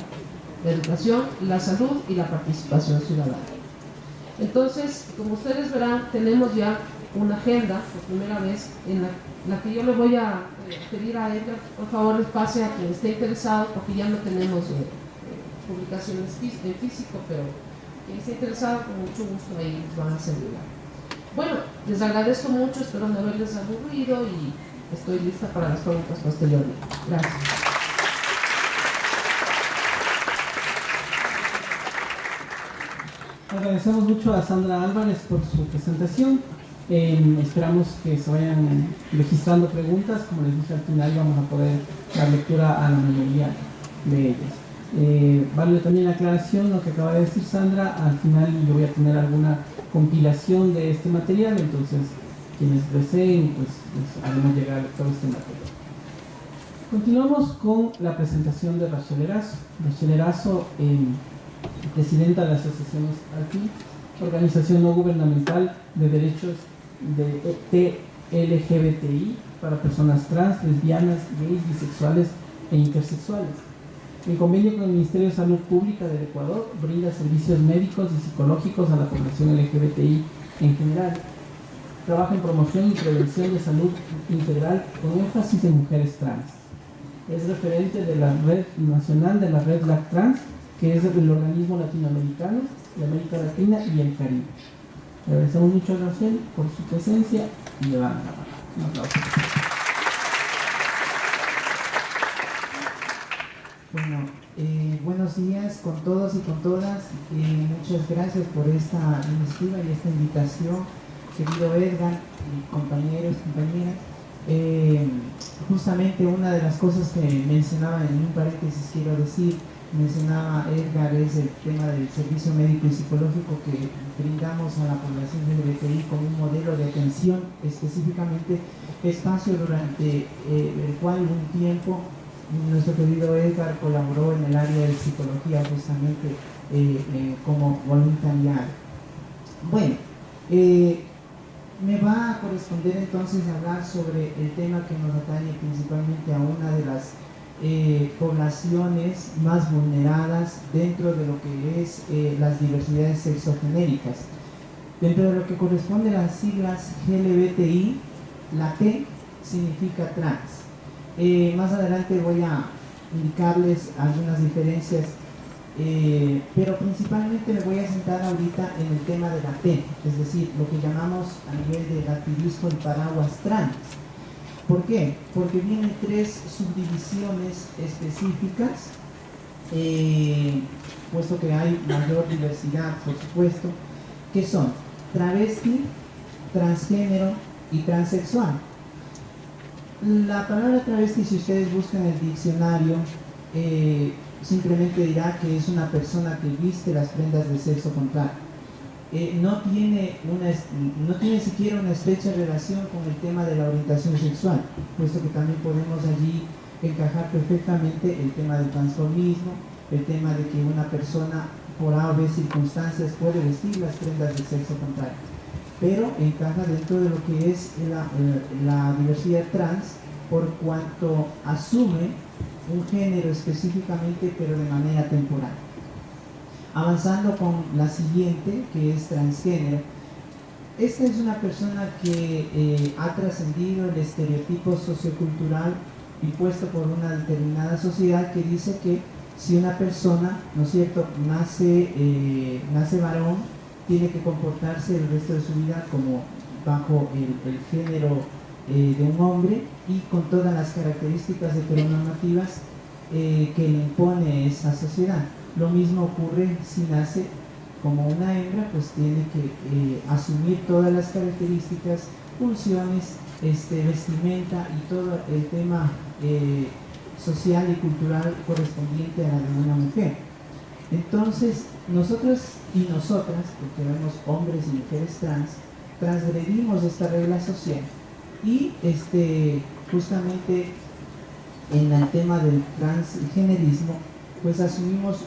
la educación, la salud y la participación ciudadana. Entonces, como ustedes verán, tenemos ya una agenda, por primera vez, en la que yo le voy a pedir a Edgar, por favor, les pase a quien esté interesado, porque ya no tenemos publicaciones en físico, pero quien esté interesado, con mucho gusto ahí les van a servir. Bueno, les agradezco mucho, espero no haberles aburrido y estoy lista para las preguntas posteriores. Gracias. Agradecemos mucho a Sandra Álvarez por su presentación. Esperamos que se vayan registrando preguntas. Como les dije, al final vamos a poder dar lectura a la mayoría de ellas. Vale también la aclaración, lo que acaba de decir Sandra. Al final yo voy a tener alguna compilación de este material, entonces quienes deseen, pues haremos llegar todo este material. Continuamos con la presentación de Rachel Erazo. Rachel Erazo, presidenta de la Asociación ALFI, organización no gubernamental de derechos de LGBTI para personas trans, lesbianas, gays, bisexuales e intersexuales. En convenio con el Ministerio de Salud Pública del Ecuador, brinda servicios médicos y psicológicos a la población LGBTI en general. Trabaja en promoción y prevención de salud integral con énfasis en mujeres trans. Es referente de la Red Nacional de la Red Black Trans, que es el organismo latinoamericano de América Latina y el Caribe. Le agradecemos mucho a Rachel por su presencia y le damos un aplauso. Bueno, buenos días con todos y con todas. Muchas gracias por esta iniciativa y esta invitación, querido Edgar y compañeros, compañeras. Justamente una de las cosas que mencionaba en un paréntesis, quiero decir, mencionaba Edgar, es el tema del servicio médico y psicológico que brindamos a la población LGBTI como un modelo de atención, específicamente espacio durante el cual un tiempo nuestro querido Edgar colaboró en el área de psicología justamente como voluntariado. Bueno, me va a corresponder entonces hablar sobre el tema que nos atañe principalmente a una de las poblaciones más vulneradas dentro de lo que es las diversidades sexogenéricas. Dentro de lo que corresponde a las siglas LGBTI, la T significa trans. Más adelante voy a indicarles algunas diferencias, pero principalmente me voy a centrar ahorita en el tema de la T, es decir, lo que llamamos a nivel del activismo el paraguas trans. ¿Por qué? Porque vienen tres subdivisiones específicas, puesto que hay mayor diversidad, por supuesto, que son travesti, transgénero y transexual. La palabra travesti, si ustedes buscan en el diccionario, simplemente dirá que es una persona que viste las prendas de sexo contrario. No tiene siquiera una estrecha relación con el tema de la orientación sexual, puesto que también podemos allí encajar perfectamente el tema del transformismo, el tema de que una persona por A o B circunstancias puede vestir las prendas de sexo contrario, pero encaja dentro de lo que es la diversidad trans por cuanto asume un género específicamente, pero de manera temporal. Avanzando con la siguiente, que es transgénero. Esta es una persona que ha trascendido el estereotipo sociocultural impuesto por una determinada sociedad que dice que si una persona, ¿no es cierto?, nace varón, tiene que comportarse el resto de su vida como bajo el género de un hombre y con todas las características heteronormativas que le impone esa sociedad. Lo mismo ocurre si nace como una hembra, pues tiene que asumir todas las características, funciones, vestimenta y todo el tema social y cultural correspondiente a la de una mujer. Entonces, nosotros y nosotras, porque vemos hombres y mujeres trans, transgredimos esta regla social y justamente en el tema del transgenerismo, pues asumimos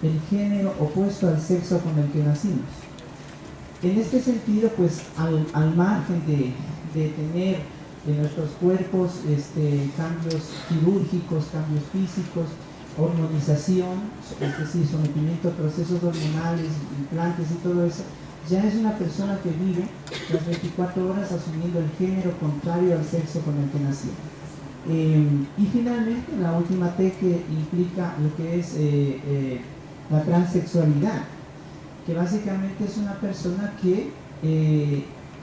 el género opuesto al sexo con el que nacimos. En este sentido, pues al margen de tener en nuestros cuerpos cambios quirúrgicos, cambios físicos, hormonización, es decir, sometimiento a procesos hormonales, implantes y todo eso, ya es una persona que vive las 24 horas asumiendo el género contrario al sexo con el que nació. Y finalmente la última T, que implica lo que es la transexualidad, que básicamente es una persona que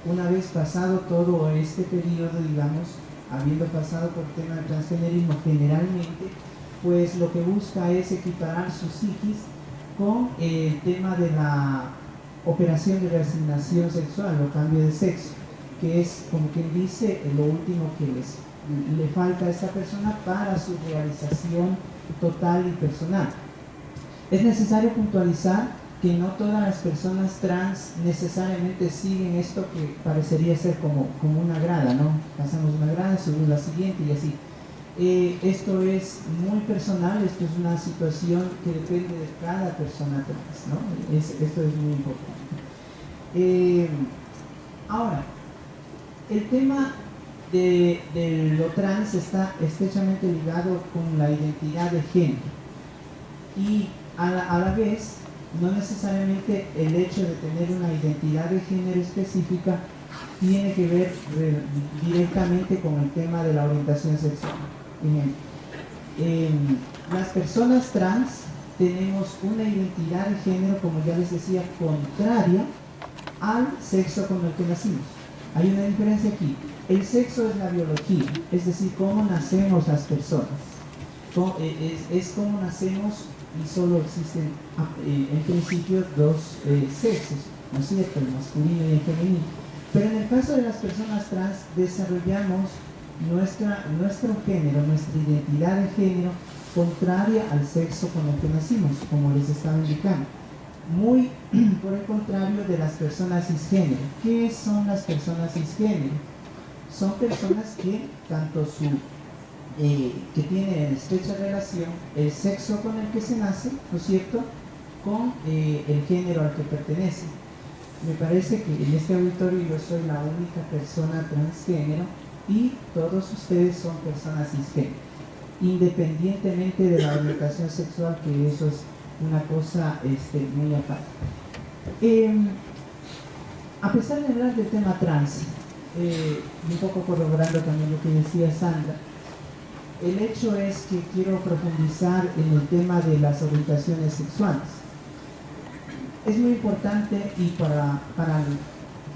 una vez pasado todo este periodo, digamos, habiendo pasado por el tema del transgenerismo generalmente, pues lo que busca es equiparar su psiquis con el tema de la operación de reasignación sexual o cambio de sexo, que es, como quien dice, lo último que le falta a esta persona para su realización total y personal. Es necesario puntualizar que no todas las personas trans necesariamente siguen esto que parecería ser como una grada, ¿no? Pasamos una grada, subimos la siguiente y así. Esto es muy personal, esto es una situación que depende de cada persona trans, ¿no? Esto es muy importante. Ahora, el tema de lo trans está estrechamente ligado con la identidad de género y a la vez no necesariamente el hecho de tener una identidad de género específica tiene que ver directamente con el tema de la orientación sexual. Las personas trans tenemos una identidad de género, como ya les decía, contraria al sexo con el que nacimos. Hay una diferencia aquí. El sexo es la biología, es decir, cómo nacemos las personas. Es cómo nacemos y solo existen en principio dos sexos, ¿no es cierto? El masculino y el femenino. Pero en el caso de las personas trans desarrollamos nuestro género, nuestra identidad de género contraria al sexo con el que nacimos, como les estaba indicando. Muy por el contrario de las personas cisgénero. ¿Qué son las personas cisgénero? Son personas que tanto que tienen en estrecha relación el sexo con el que se nace, ¿no es cierto?, con el género al que pertenece. Me parece que en este auditorio yo soy la única persona transgénero y todos ustedes son personas cisgénero, independientemente de la orientación sexual, que eso es una cosa muy aparte. A pesar de hablar del tema trans, un poco corroborando también lo que decía Sandra, el hecho es que quiero profundizar en el tema de las orientaciones sexuales. Es muy importante y para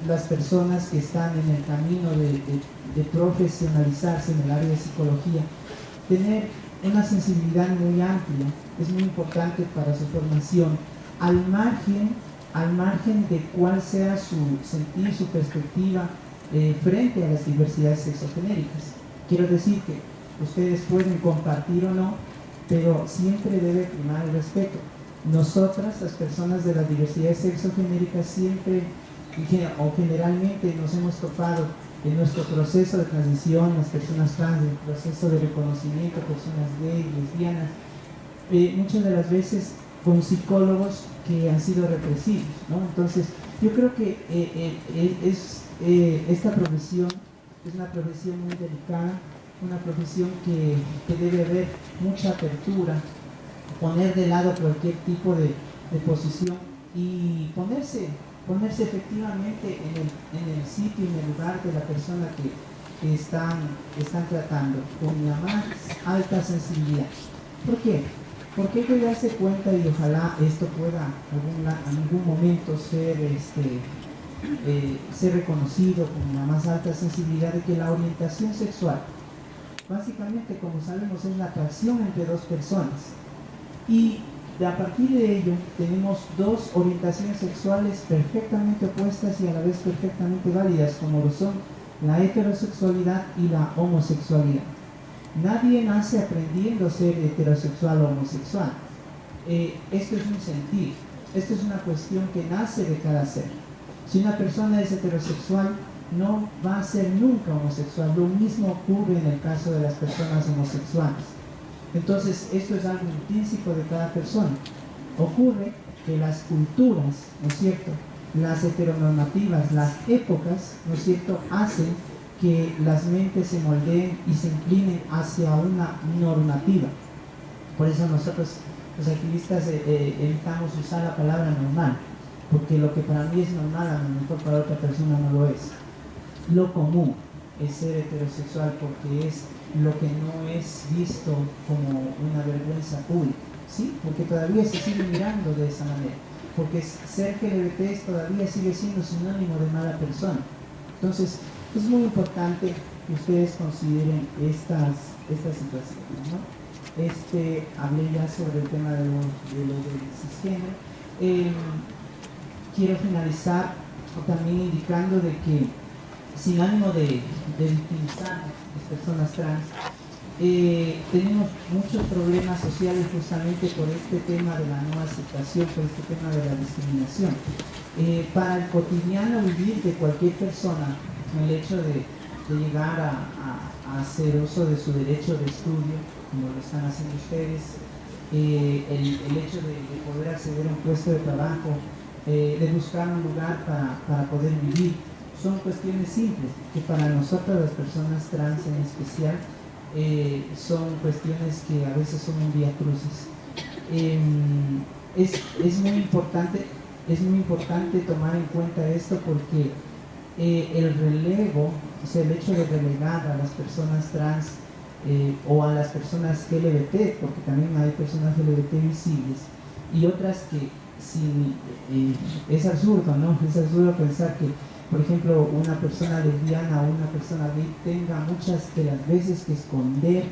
las personas que están en el camino de profesionalizarse en el área de psicología, tener una sensibilidad muy amplia es muy importante para su formación, al margen de cuál sea su sentir, su perspectiva frente a las diversidades sexogenéricas. Quiero decir que ustedes pueden compartir o no, pero siempre debe primar el respeto. Nosotras, las personas de las diversidades sexogenéricas, siempre o generalmente nos hemos topado en nuestro proceso de transición, las personas trans, el proceso de reconocimiento, personas gays, lesbianas, muchas de las veces con psicólogos que han sido represivos, ¿no? Entonces, yo creo que esta profesión es una profesión muy delicada, una profesión que debe haber mucha apertura, poner de lado cualquier tipo de posición y ponerse efectivamente en el sitio, en el lugar de la persona que están tratando con la más alta sensibilidad. ¿Por qué? Porque hay que darse cuenta, y ojalá esto pueda en algún momento ser reconocido con la más alta sensibilidad, de que la orientación sexual, básicamente, como sabemos, es la atracción entre dos personas. Y a partir de ello tenemos dos orientaciones sexuales perfectamente opuestas y a la vez perfectamente válidas, como lo son la heterosexualidad y la homosexualidad. Nadie nace aprendiendo a ser heterosexual o homosexual. Esto es un sentir, esto es una cuestión que nace de cada ser. Si una persona es heterosexual, no va a ser nunca homosexual. Lo mismo ocurre en el caso de las personas homosexuales. Entonces, esto es algo intrínseco de cada persona. Ocurre que las culturas, ¿no es cierto?, las heteronormativas, las épocas, ¿no es cierto?, hacen que las mentes se moldeen y se inclinen hacia una normativa. Por eso nosotros, los activistas, evitamos usar la palabra normal, porque lo que para mí es normal, a lo mejor para otra persona no lo es. Lo común es ser heterosexual, porque es lo que no es visto como una vergüenza pública, ¿sí? Porque todavía se sigue mirando de esa manera, porque ser LGBT todavía sigue siendo sinónimo de mala persona. Entonces, es muy importante que ustedes consideren estas situaciones, ¿no? Hablé ya sobre el tema de lo del cisgénero. Quiero finalizar también indicando de que, sin ánimo de victimizar a las personas trans, tenemos muchos problemas sociales justamente por este tema de la no aceptación, por este tema de la discriminación. Para el cotidiano vivir de cualquier persona, el hecho de llegar a hacer uso de su derecho de estudio, como lo están haciendo ustedes, el hecho de poder acceder a un puesto de trabajo, de buscar un lugar para poder vivir, son cuestiones simples que para nosotros las personas trans en especial son cuestiones que a veces son un vía crucis. Es muy importante tomar en cuenta esto porque el relevo, o sea, el hecho de relegar a las personas trans o a las personas LGBT, porque también hay personas LGBT visibles y otras que es absurdo, ¿no? Es absurdo pensar que, por ejemplo, una persona lesbiana o una persona gay tenga muchas de las veces que esconder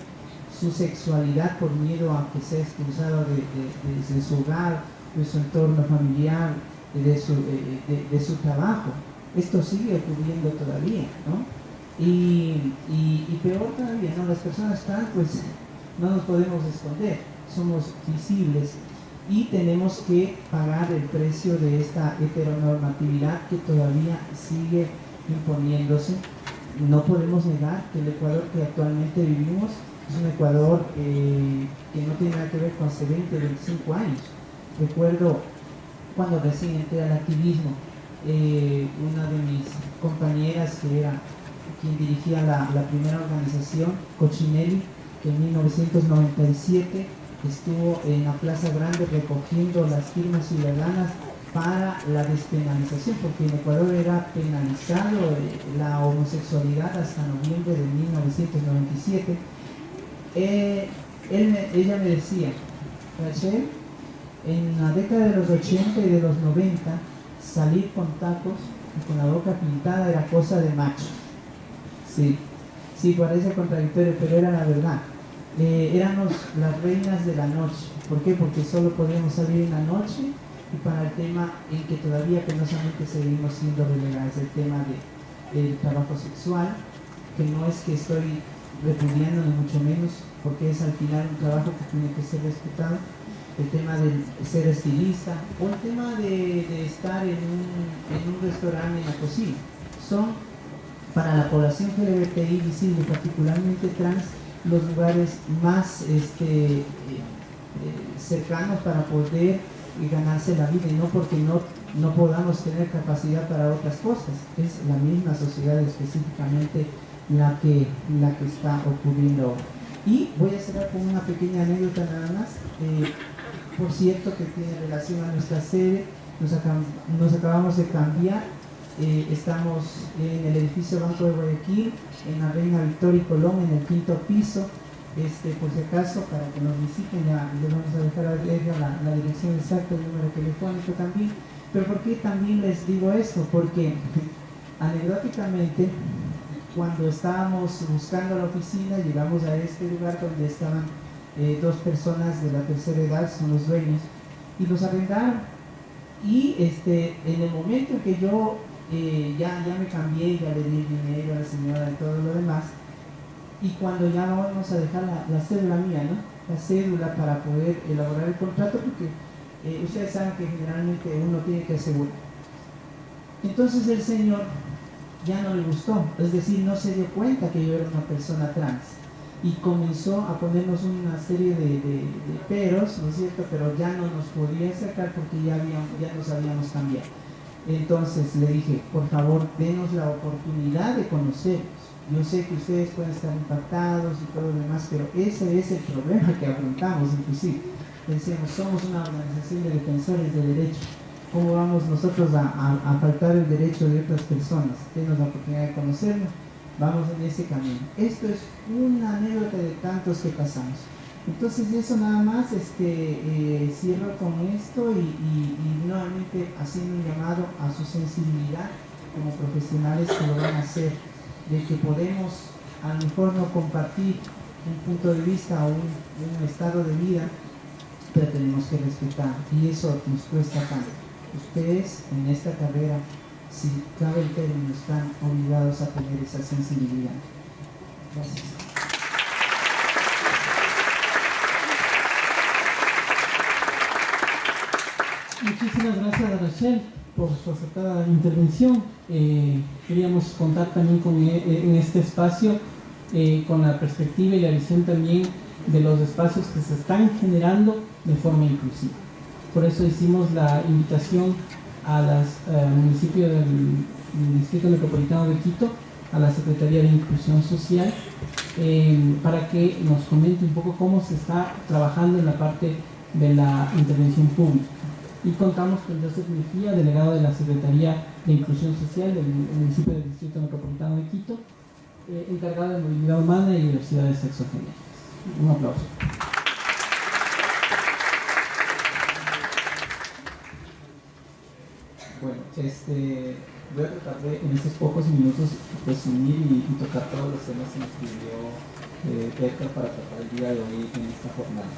su sexualidad por miedo a que sea expulsado de su hogar, de su entorno familiar, de su trabajo. Esto sigue ocurriendo todavía, ¿no? Y peor todavía, ¿no? Las personas trans, pues, no nos podemos esconder, somos visibles y tenemos que pagar el precio de esta heteronormatividad que todavía sigue imponiéndose. No podemos negar que el Ecuador que actualmente vivimos es un Ecuador que no tiene nada que ver con hace 20, 25 años. Recuerdo cuando recién entré al activismo, una de mis compañeras que era quien dirigía la primera organización, Cochinelli, que en 1997 estuvo en la Plaza Grande recogiendo las firmas ciudadanas para la despenalización, porque en Ecuador era penalizado la homosexualidad hasta noviembre de 1997. Ella me decía, Rachel, en la década de los 80 y de los 90, salir con tacos y con la boca pintada era cosa de macho. Sí, parece contradictorio, pero era la verdad. Éramos las reinas de la noche. ¿Por qué? Porque solo podíamos salir en la noche y para el tema en que todavía penosamente seguimos siendo relegadas, el tema del trabajo sexual, que no es que estoy repudiando ni mucho menos, porque es al final un trabajo que tiene que ser respetado, el tema de ser estilista o el tema de estar en un restaurante en la cocina. Son para la población LGBTI visible, particularmente trans, los lugares más cercanos para poder ganarse la vida, y no porque no podamos tener capacidad para otras cosas. Es la misma sociedad específicamente la que está ocurriendo ahora. Y voy a cerrar con una pequeña anécdota nada más, por cierto, que tiene relación a nuestra sede. Nos acabamos de cambiar. Estamos en el edificio Banco de Guayaquil, en la Reina Victoria y Colón, en el 5º piso. Por si acaso, para que nos visiten, ya les vamos a dejar a la dirección exacta, el número telefónico también. Pero ¿por qué también les digo esto? Porque anecdóticamente, cuando estábamos buscando la oficina, llegamos a este lugar donde estaban dos personas de la tercera edad, son los dueños, y los arrendaron. Y en el momento en que yo ya me cambié, ya le di el dinero a la señora y todo lo demás, y cuando ya vamos a dejar la cédula mía, ¿no? La cédula para poder elaborar el contrato, porque ustedes saben que generalmente uno tiene que asegurar. Entonces el señor ya no le gustó, es decir, no se dio cuenta que yo era una persona trans y comenzó a ponernos una serie de peros, ¿no es cierto? Pero ya no nos podía sacar porque ya nos habíamos cambiado. Entonces le dije, por favor, denos la oportunidad de conocernos. Yo sé que ustedes pueden estar impactados y todo lo demás, pero ese es el problema que afrontamos inclusive. Decíamos, somos una organización de defensores de derechos. ¿Cómo vamos nosotros a faltar el derecho de otras personas? Denos la oportunidad de conocernos, vamos en ese camino. Esto es una anécdota de tantos que pasamos. Entonces eso nada más, cierro con esto y nuevamente haciendo un llamado a su sensibilidad como profesionales que lo van a hacer, de que podemos a lo mejor no compartir un punto de vista o un estado de vida, pero tenemos que respetar y eso nos cuesta tanto. Ustedes en esta carrera, si cabe el término, están obligados a tener esa sensibilidad. Gracias. Muchísimas gracias, Rachel, por su acertada intervención. Queríamos contar también en este espacio con la perspectiva y la visión también de los espacios que se están generando de forma inclusiva. Por eso hicimos la invitación al municipio del Distrito Metropolitano de Quito, a la Secretaría de Inclusión Social, para que nos comente un poco cómo se está trabajando en la parte de la intervención pública. Y contamos con Joseph Mejía, delegado de la Secretaría de Inclusión Social del municipio del Distrito Metropolitano de Quito, encargado de movilidad humana y diversidad de sexogenéticas. Un aplauso. Bueno, voy a tratar de en estos pocos minutos resumir y tocar todos los temas que nos pidió Edgar para tratar el día de hoy en esta jornada.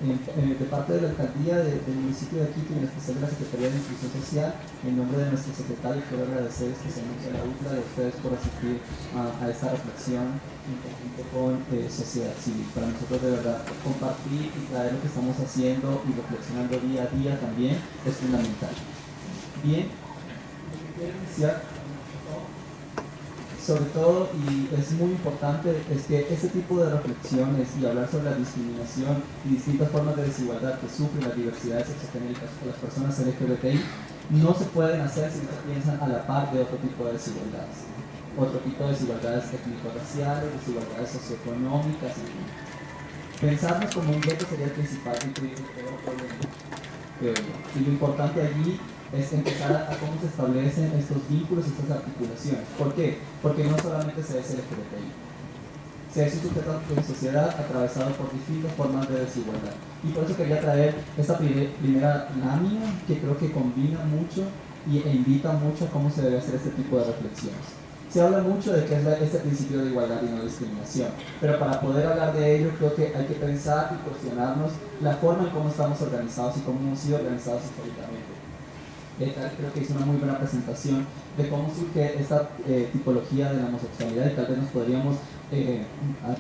De parte de la alcaldía del municipio de Quito y en especial de la Secretaría de Inclusión Social, en nombre de nuestro secretario, quiero agradecer especialmente a la UTLA de ustedes por asistir a esta reflexión en conjunto con sociedad civil. Para nosotros, de verdad, compartir y traer lo que estamos haciendo y reflexionando día a día también es fundamental. Bien, quiero iniciar sobre todo, y es muy importante, es que este tipo de reflexiones y hablar sobre la discriminación y distintas formas de desigualdad que sufren las diversidades sexogenéricas o las personas LGBTI no se pueden hacer si no se piensan a la par de otro tipo de desigualdades. Otro tipo de desigualdades étnico-raciales, desigualdades socioeconómicas. Pensarnos como un gueto sería el principal problema. Y lo importante allí es empezar a cómo se establecen estos vínculos y estas articulaciones. ¿Por qué? Porque no solamente se es LGBTI. Se es un sujeto en sociedad atravesado por distintas formas de desigualdad. Y por eso quería traer esta primera lámina que creo que combina mucho e invita mucho a cómo se debe hacer este tipo de reflexiones. Se habla mucho de que es este principio de igualdad y no discriminación, pero para poder hablar de ello creo que hay que pensar y cuestionarnos la forma en cómo estamos organizados y cómo hemos sido organizados históricamente. Creo que hizo una muy buena presentación de cómo surge esta tipología de la homosexualidad y tal vez nos podríamos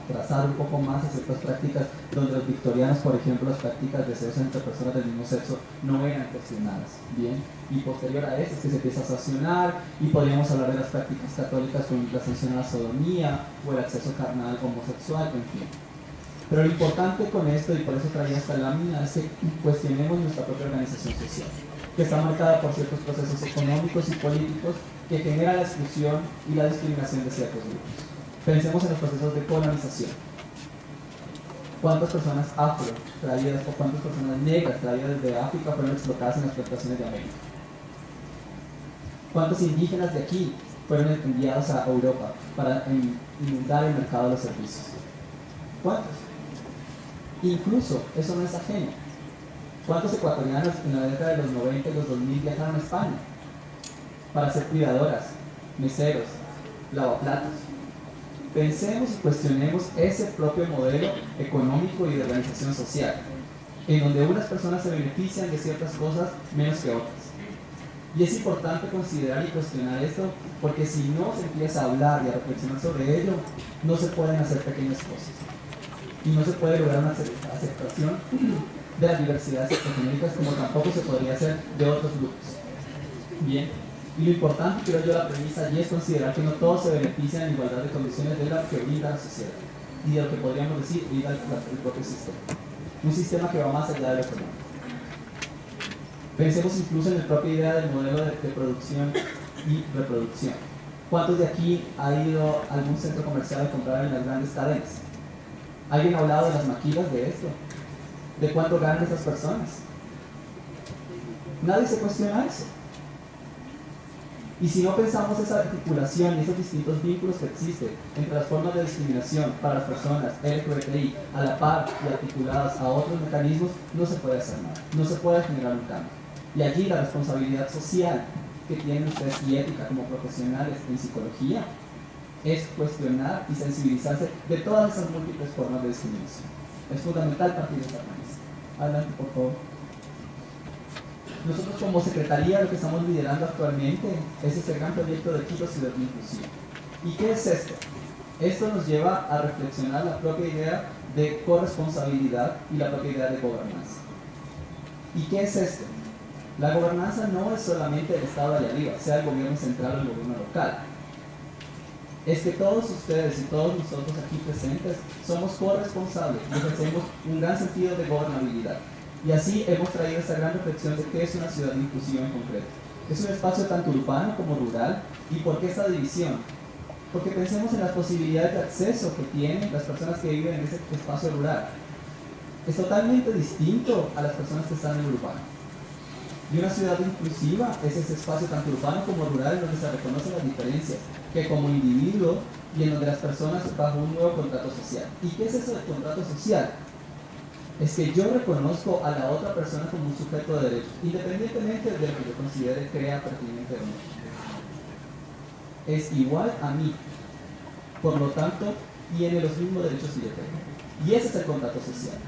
trazar un poco más a ciertas prácticas donde los victorianos, por ejemplo, las prácticas de sexo entre personas del mismo sexo no eran cuestionadas, ¿bien? Y posterior a eso es que se empieza a sancionar y podríamos hablar de las prácticas católicas con la sanción a la sodomía o el acceso carnal homosexual, en fin. Pero lo importante con esto, y por eso traía esta lámina, es que cuestionemos nuestra propia organización social, que está marcada por ciertos procesos económicos y políticos que generan la exclusión y la discriminación de ciertos grupos. Pensemos en los procesos de colonización. ¿Cuántas personas afro traídas o cuántas personas negras traídas desde África fueron explotadas en las plantaciones de América? ¿Cuántos indígenas de aquí fueron enviados a Europa para inundar el mercado de los servicios? ¿Cuántos? Incluso, eso no es ajeno. ¿Cuántos ecuatorianos en la década de los 90 y los 2000 viajaron a España para ser cuidadoras, meseros, lavaplatos? Pensemos y cuestionemos ese propio modelo económico y de organización social, en donde unas personas se benefician de ciertas cosas menos que otras. Y es importante considerar y cuestionar esto, porque si no se empieza a hablar y a reflexionar sobre ello, no se pueden hacer pequeñas cosas. Y no se puede lograr una aceptación de las diversidades sexogenéricas como tampoco se podría hacer de otros grupos. Bien, y lo importante, creo yo, la premisa allí es considerar que no todos se benefician en igualdad de condiciones de lo que brinda la sociedad y de lo que podríamos decir brinda el propio sistema. Un sistema que va más allá de lo económico. Pensemos incluso en la propia idea del modelo de producción y reproducción. ¿Cuántos de aquí ha ido a algún centro comercial a comprar en las grandes cadenas? ¿Alguien ha hablado de las maquilas de esto? ¿De cuánto ganan esas personas? Nadie se cuestiona eso. Y si no pensamos esa articulación y esos distintos vínculos que existen entre las formas de discriminación para las personas LGBTI a la par y articuladas a otros mecanismos, no se puede hacer nada, no se puede generar un cambio. Y allí la responsabilidad social que tienen ustedes y ética como profesionales en psicología es cuestionar y sensibilizarse de todas esas múltiples formas de discriminación. Es fundamental partir de esta premisa. Adelante, por favor. Nosotros como Secretaría lo que estamos liderando actualmente es este gran proyecto de Quito Ciudad Inclusiva. ¿Y qué es esto? Esto nos lleva a reflexionar la propia idea de corresponsabilidad y la propia idea de gobernanza. ¿Y qué es esto? La gobernanza no es solamente el Estado allá arriba, sea el gobierno central o el gobierno local. Es que todos ustedes y todos nosotros aquí presentes somos corresponsables y ejercemos un gran sentido de gobernabilidad. Y así hemos traído esta gran reflexión de qué es una ciudad inclusiva en concreto. Es un espacio tanto urbano como rural. ¿Y por qué esta división? Porque pensemos en las posibilidades de acceso que tienen las personas que viven en ese espacio rural. Es totalmente distinto a las personas que están en el urbano. Y una ciudad inclusiva es ese espacio tanto urbano como rural en donde se reconocen las diferencias, que como individuo y en donde las personas bajo un nuevo contrato social. ¿Y qué es eso del contrato social? Es que yo reconozco a la otra persona como un sujeto de derechos, independientemente de lo que yo considere crea pertinente o no. Es igual a mí, por lo tanto, tiene los mismos derechos y deberes. Y ese es el contrato social.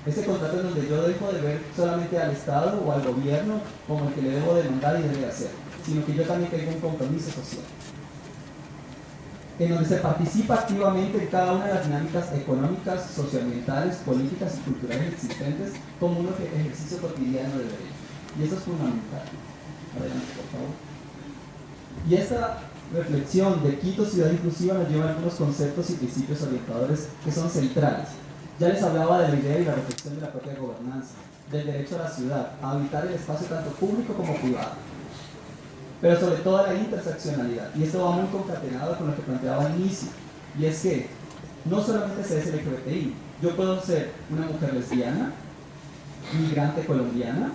Ese contrato en donde yo dejo de ver solamente al Estado o al gobierno como el que le debo demandar y debe hacer, sino que yo también tengo un compromiso social. En donde se participa activamente en cada una de las dinámicas económicas, socioambientales, políticas y culturales existentes como un ejercicio cotidiano de derechos. Y eso es fundamental. Adelante, por favor. Y esta reflexión de Quito Ciudad Inclusiva nos lleva a algunos conceptos y principios orientadores que son centrales. Ya les hablaba de la idea y la reflexión de la propia gobernanza, del derecho a la ciudad, a habitar el espacio tanto público como privado, pero sobre todo la interseccionalidad. Y esto va muy concatenado con lo que planteaba al inicio, y es que no solamente se es LGBTI, yo puedo ser una mujer lesbiana, migrante colombiana,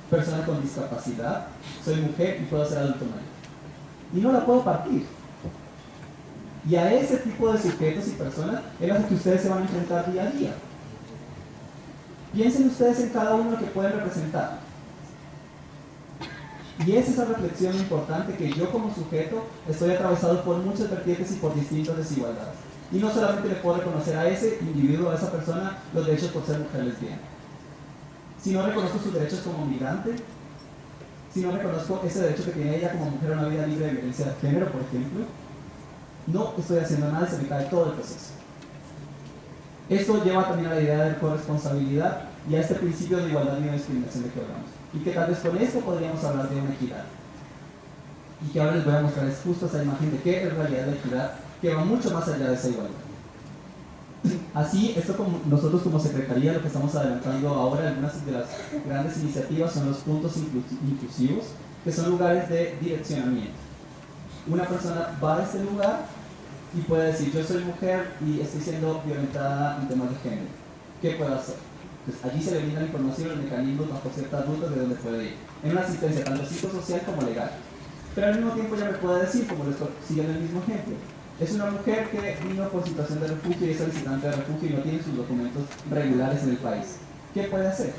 persona con discapacidad, soy mujer y puedo ser adulto mayor. Y no la puedo partir. Y a ese tipo de sujetos y personas es los que ustedes se van a enfrentar día a día. Piensen ustedes en cada uno que pueden representar. Y es esa reflexión importante que yo como sujeto estoy atravesado por muchas vertientes y por distintas desigualdades. Y no solamente le puedo reconocer a ese individuo, a esa persona, los derechos por ser mujer lesbiana. Si no reconozco sus derechos como migrante, si no reconozco ese derecho que tiene ella como mujer a una vida libre de violencia de género, por ejemplo, no estoy haciendo nada y se me cae todo el proceso. Esto lleva también a la idea de corresponsabilidad y a este principio de igualdad y no discriminación de que hablamos. Y que tal vez con esto podríamos hablar de una equidad. Y que ahora les voy a mostrar es justo esa imagen de qué es en realidad la equidad, que va mucho más allá de esa igualdad. Así, esto como nosotros como Secretaría lo que estamos adelantando ahora, algunas de las grandes iniciativas son los puntos inclusivos, que son lugares de direccionamiento. Una persona va a este lugar y puede decir, yo soy mujer y estoy siendo violentada en temas de género. ¿Qué puedo hacer? Pues allí se le brinda la información y los mecanismos bajo ciertas rutas de dónde puede ir. En una asistencia tanto psicosocial como legal. Pero al mismo tiempo ya me puede decir, como les sigo en el mismo ejemplo, es una mujer que vino por situación de refugio y es solicitante de refugio y no tiene sus documentos regulares en el país. ¿Qué puede hacer?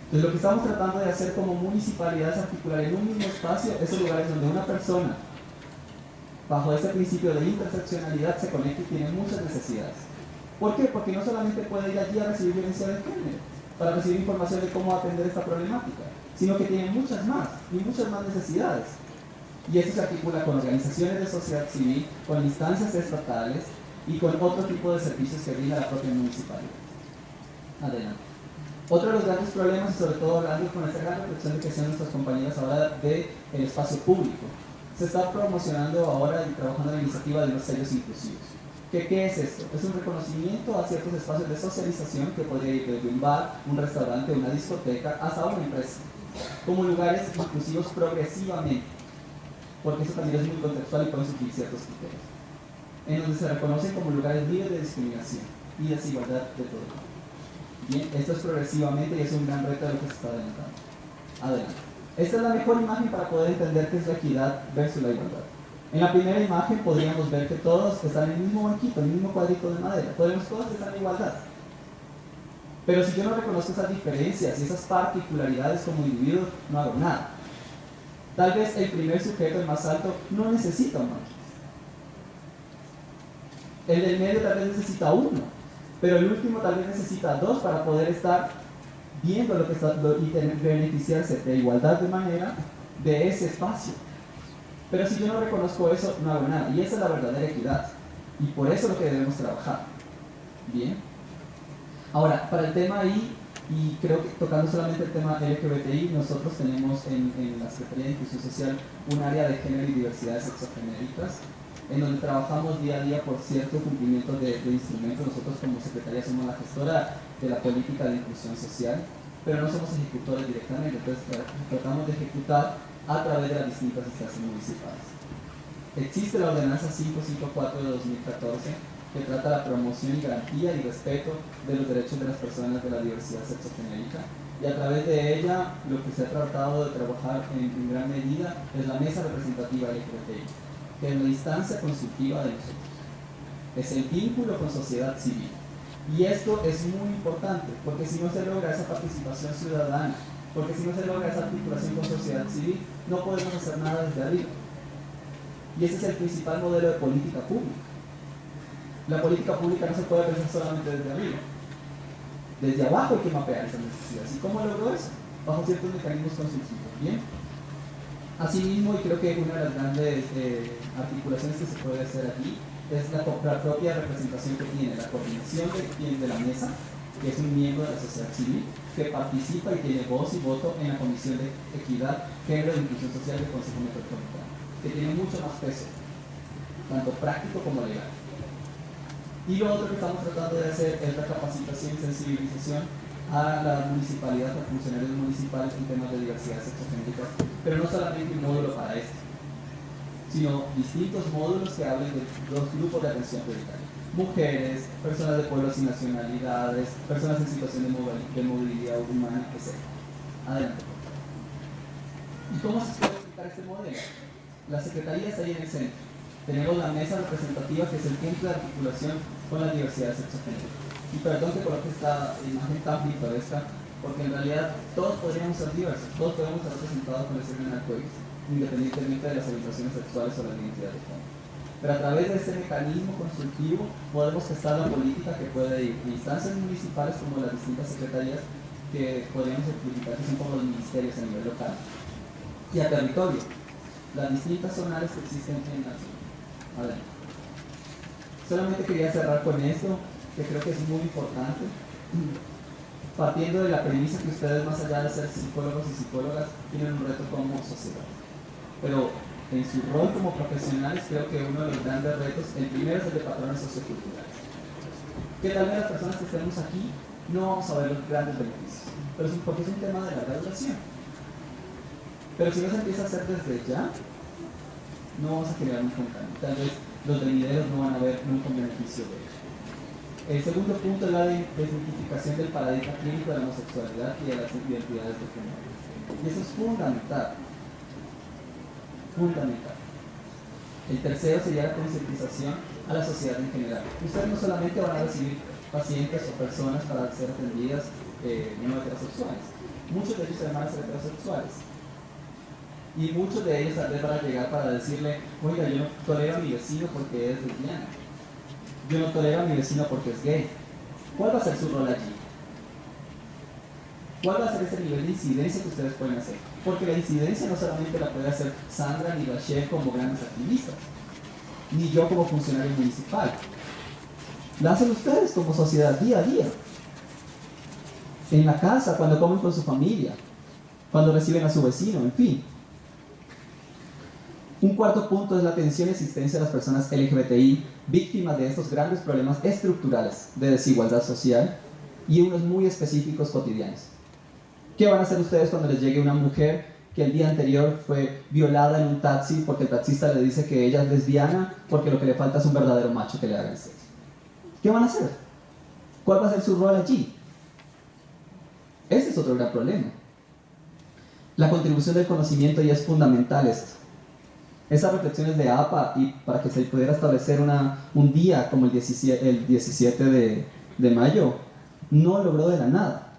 Entonces lo que estamos tratando de hacer como municipalidad es articular en un mismo espacio esos lugares donde una persona bajo este principio de interseccionalidad se conecta y tiene muchas necesidades. ¿Por qué? Porque no solamente puede ir allí a recibir violencia de género, para recibir información de cómo atender esta problemática, sino que tiene muchas más necesidades. Y esto se articula con organizaciones de sociedad civil, con instancias estatales y con otro tipo de servicios que brinda la propia municipalidad. Adelante. Otro de los grandes problemas, y sobre todo hablando con esta gran reflexión de que hacían nuestras compañeras ahora del espacio público, se está promocionando ahora y trabajando en la iniciativa de los sellos inclusivos. ¿Qué es esto? Es un reconocimiento a ciertos espacios de socialización que podría ir desde un bar, un restaurante, una discoteca, hasta una empresa, como lugares inclusivos progresivamente, porque eso también es muy contextual y pueden surgir ciertos criterios, en donde se reconocen como lugares libres de discriminación y desigualdad de todo. Bien, esto es progresivamente y es un gran reto de lo que se está adelantando. Adelante. Esta es la mejor imagen para poder entender qué es la equidad versus la igualdad. En la primera imagen podríamos ver que todos están en el mismo banquito, en el mismo cuadrito de madera. Podemos todos estar en igualdad. Pero si yo no reconozco esas diferencias y esas particularidades como individuo, no hago nada. Tal vez el primer sujeto, el más alto, no necesita un banquito. El del medio tal vez necesita uno, pero el último tal vez necesita dos para poder estar viendo lo que está y beneficiarse de igualdad de manera de ese espacio. Pero si yo no reconozco eso, no hago nada. Y esa es la verdadera equidad. Y por eso es lo que debemos trabajar. Bien. Ahora, para el tema ahí, Y creo que tocando solamente el tema LGBTI, nosotros tenemos en la Secretaría de Inclusión Social un área de género y diversidades sexogenéricas, en donde trabajamos día a día por cierto cumplimiento de instrumentos. Nosotros como Secretaría somos la gestora de la política de inclusión social, pero no somos ejecutores directamente, entonces tratamos de ejecutar a través de las distintas instancias municipales. Existe la Ordenanza 554 de 2014, que trata la promoción y garantía y respeto de los derechos de las personas de la diversidad sexogenérica, y a través de ella lo que se ha tratado de trabajar en gran medida es la mesa representativa LGBTI, que es la instancia consultiva de nosotros, es el vínculo con sociedad civil. Y esto es muy importante, porque si no se logra esa participación ciudadana, porque si no se logra esa articulación con sociedad civil, no podemos hacer nada desde arriba. Y ese es el principal modelo de política pública. La política pública no se puede pensar solamente desde arriba. Desde abajo hay que mapear esas necesidades. ¿Y cómo logró eso? Bajo ciertos mecanismos consultivos. Bien. Asimismo, y creo que una de las grandes articulaciones que se puede hacer aquí es la propia representación que tiene la coordinación de la mesa, que es un miembro de la sociedad civil, que participa y tiene voz y voto en la Comisión de Equidad, Género e Inclusión Social del Consejo Metropolitano, que tiene mucho más peso, tanto práctico como legal. Y lo otro que estamos tratando de hacer es la capacitación y sensibilización a la municipalidad, a funcionarios municipales en temas de diversidad sexogenérica, pero no solamente un módulo para esto, sino distintos módulos que hablen de los grupos de atención prioritaria. Mujeres, personas de pueblos y nacionalidades, personas en situación de movilidad humana, etc. Adelante. ¿Y cómo se puede aplicar este modelo? La Secretaría está ahí en el centro. Tenemos la mesa representativa, que es el punto de articulación con la diversidad sexogenérica. Y perdón que coloque esta imagen tan pintoresca, porque en realidad todos podríamos ser diversos, todos podemos estar representados con el signo arcoíris, independientemente de las orientaciones sexuales o la identidad de género. Pero a través de este mecanismo constructivo podemos gestar la política que puede ir a instancias municipales como las distintas secretarías que podríamos simplificar, que son como los ministerios a nivel local, y a territorio, las distintas zonales que existen en la zona. Adelante. Solamente quería cerrar con esto, que creo que es muy importante, partiendo de la premisa que ustedes, más allá de ser psicólogos y psicólogas, tienen un reto como sociedad. Pero en su rol como profesionales, creo que uno de los grandes retos, el primero es el de patrones socioculturales. Que tal vez las personas que estemos aquí no vamos a ver los grandes beneficios, pero es porque es un tema de larga duración. Pero si no se empieza a hacer desde ya, no vamos a generar un cambio. Tal vez los venideros no van a ver nunca un beneficio de ello. El segundo punto es la desmitificación del paradigma clínico de la homosexualidad y de las identidades de género. Y eso es fundamental. Fundamental. El tercero sería la concientización a la sociedad en general. Ustedes no solamente van a recibir pacientes o personas para ser atendidas no heterosexuales. Muchos de ellos van a ser heterosexuales. Y muchos de ellos tal vez van a llegar para decirle, oiga, yo no tolero a mi vecino porque es lesbiana. Yo no tolero a mi vecino porque es gay. ¿Cuál va a ser su rol allí? ¿Cuál va a ser ese nivel de incidencia que ustedes pueden hacer? Porque la incidencia no solamente la puede hacer Sandra ni Rachel como grandes activistas, ni yo como funcionario municipal. La hacen ustedes como sociedad día a día. En la casa, cuando comen con su familia, cuando reciben a su vecino, en fin. Un cuarto punto es la atención y asistencia a las personas LGBTI víctimas de estos grandes problemas estructurales de desigualdad social y unos muy específicos cotidianos. ¿Qué van a hacer ustedes cuando les llegue una mujer que el día anterior fue violada en un taxi porque el taxista le dice que ella es lesbiana porque lo que le falta es un verdadero macho que le haga el sexo? ¿Qué van a hacer? ¿Cuál va a ser su rol allí? Ese es otro gran problema. La contribución del conocimiento ya es fundamental esto. Esas reflexiones de APA, y para que se pudiera establecer un día como el 17 de mayo, no logró de la nada.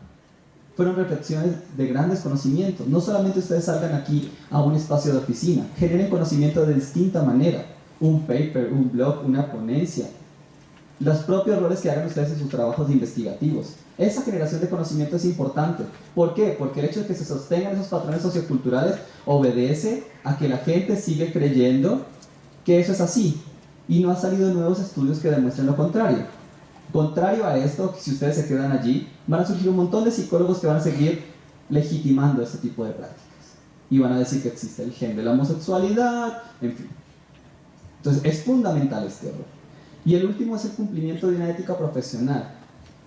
Fueron reflexiones de grandes conocimientos. No solamente ustedes salgan aquí a un espacio de oficina, generen conocimiento de distinta manera. Un paper, un blog, una ponencia. Los propios roles que hagan ustedes en sus trabajos investigativos. Esa generación de conocimiento es importante. ¿Por qué? Porque el hecho de que se sostengan esos patrones socioculturales obedece a que la gente sigue creyendo que eso es así. Y no han salido nuevos estudios que demuestren lo contrario. Contrario a esto, si ustedes se quedan allí, van a surgir un montón de psicólogos que van a seguir legitimando este tipo de prácticas. Y van a decir que existe el gen de la homosexualidad, en fin. Entonces es fundamental este error. Y el último es el cumplimiento de una ética profesional.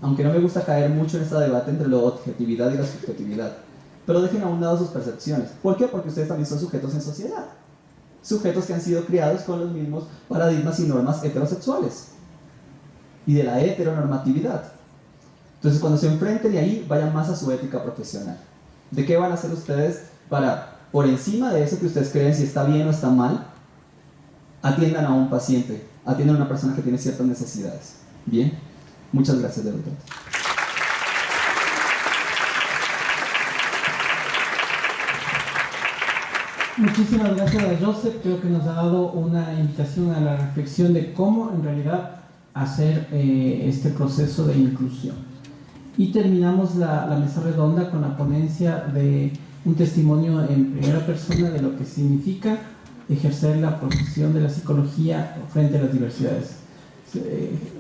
Aunque no me gusta caer mucho en este debate entre la objetividad y la subjetividad. Pero dejen a un lado sus percepciones. ¿Por qué? Porque ustedes también son sujetos en sociedad. Sujetos que han sido criados con los mismos paradigmas y normas heterosexuales. Y de la heteronormatividad. Entonces cuando se enfrenten y ahí vayan más a su ética profesional. ¿De qué van a hacer ustedes para, por encima de eso que ustedes creen si está bien o está mal, atiendan a un paciente, atiendan a una persona que tiene ciertas necesidades? Bien, muchas gracias de verdad. Muchísimas gracias a Joseph, creo que nos ha dado una invitación a la reflexión de cómo en realidad hacer este proceso de inclusión. Y terminamos la mesa redonda con la ponencia de un testimonio en primera persona de lo que significa ejercer la profesión de la psicología frente a las diversidades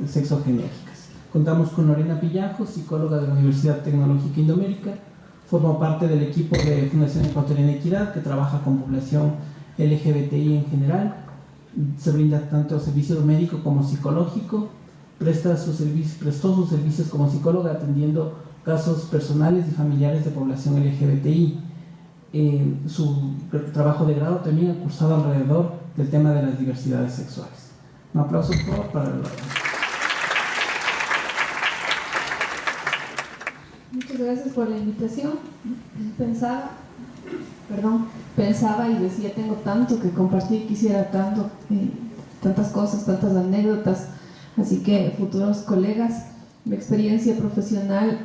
sexogenéricas. Contamos con Lorena Pillajo, psicóloga de la Universidad Tecnológica Indoamérica, forma parte del equipo de Fundación Ecuatoriana Equidad que trabaja con población LGBTI en general, se brinda tanto servicio médico como psicológico, prestó sus servicios como psicóloga atendiendo casos personales y familiares de población LGBTI. Su trabajo de grado también ha cursado alrededor del tema de las diversidades sexuales. Un aplauso por favor para Lorena. Muchas gracias por la invitación. Pensaba y decía, tengo tanto que compartir, quisiera tantas cosas, tantas anécdotas, así que futuros colegas, mi experiencia profesional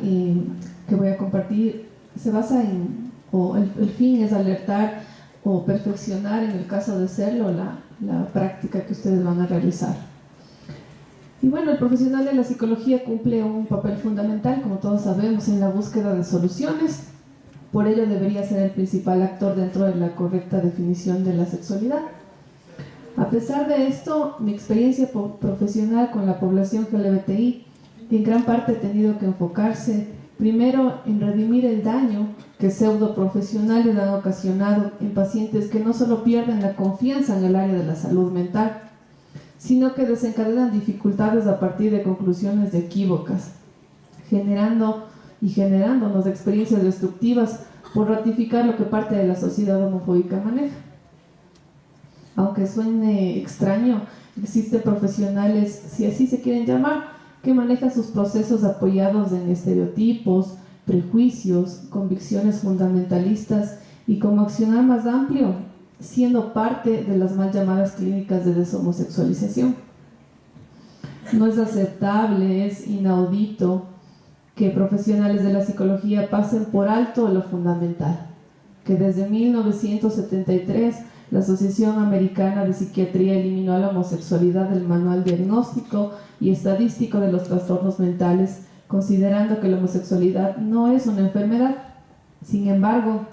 que voy a compartir se basa el fin es alertar o perfeccionar, en el caso de serlo, la práctica que ustedes van a realizar. Y bueno, el profesional de la psicología cumple un papel fundamental, como todos sabemos, en la búsqueda de soluciones. Por ello debería ser el principal actor dentro de la correcta definición de la sexualidad. A pesar de esto, mi experiencia profesional con la población LGBTI en gran parte ha tenido que enfocarse primero en redimir el daño que pseudoprofesionales han ocasionado en pacientes que no solo pierden la confianza en el área de la salud mental, sino que desencadenan dificultades a partir de conclusiones equívocas, generándonos experiencias destructivas por ratificar lo que parte de la sociedad homofóbica maneja. Aunque suene extraño, existen profesionales, si así se quieren llamar, que manejan sus procesos apoyados en estereotipos, prejuicios, convicciones fundamentalistas y como accionar más amplio, siendo parte de las mal llamadas clínicas de deshomosexualización. No es aceptable, es inaudito que profesionales de la psicología pasen por alto lo fundamental, que desde 1973 la Asociación Americana de Psiquiatría eliminó la homosexualidad del Manual Diagnóstico y Estadístico de los Trastornos Mentales, considerando que la homosexualidad no es una enfermedad. Sin embargo,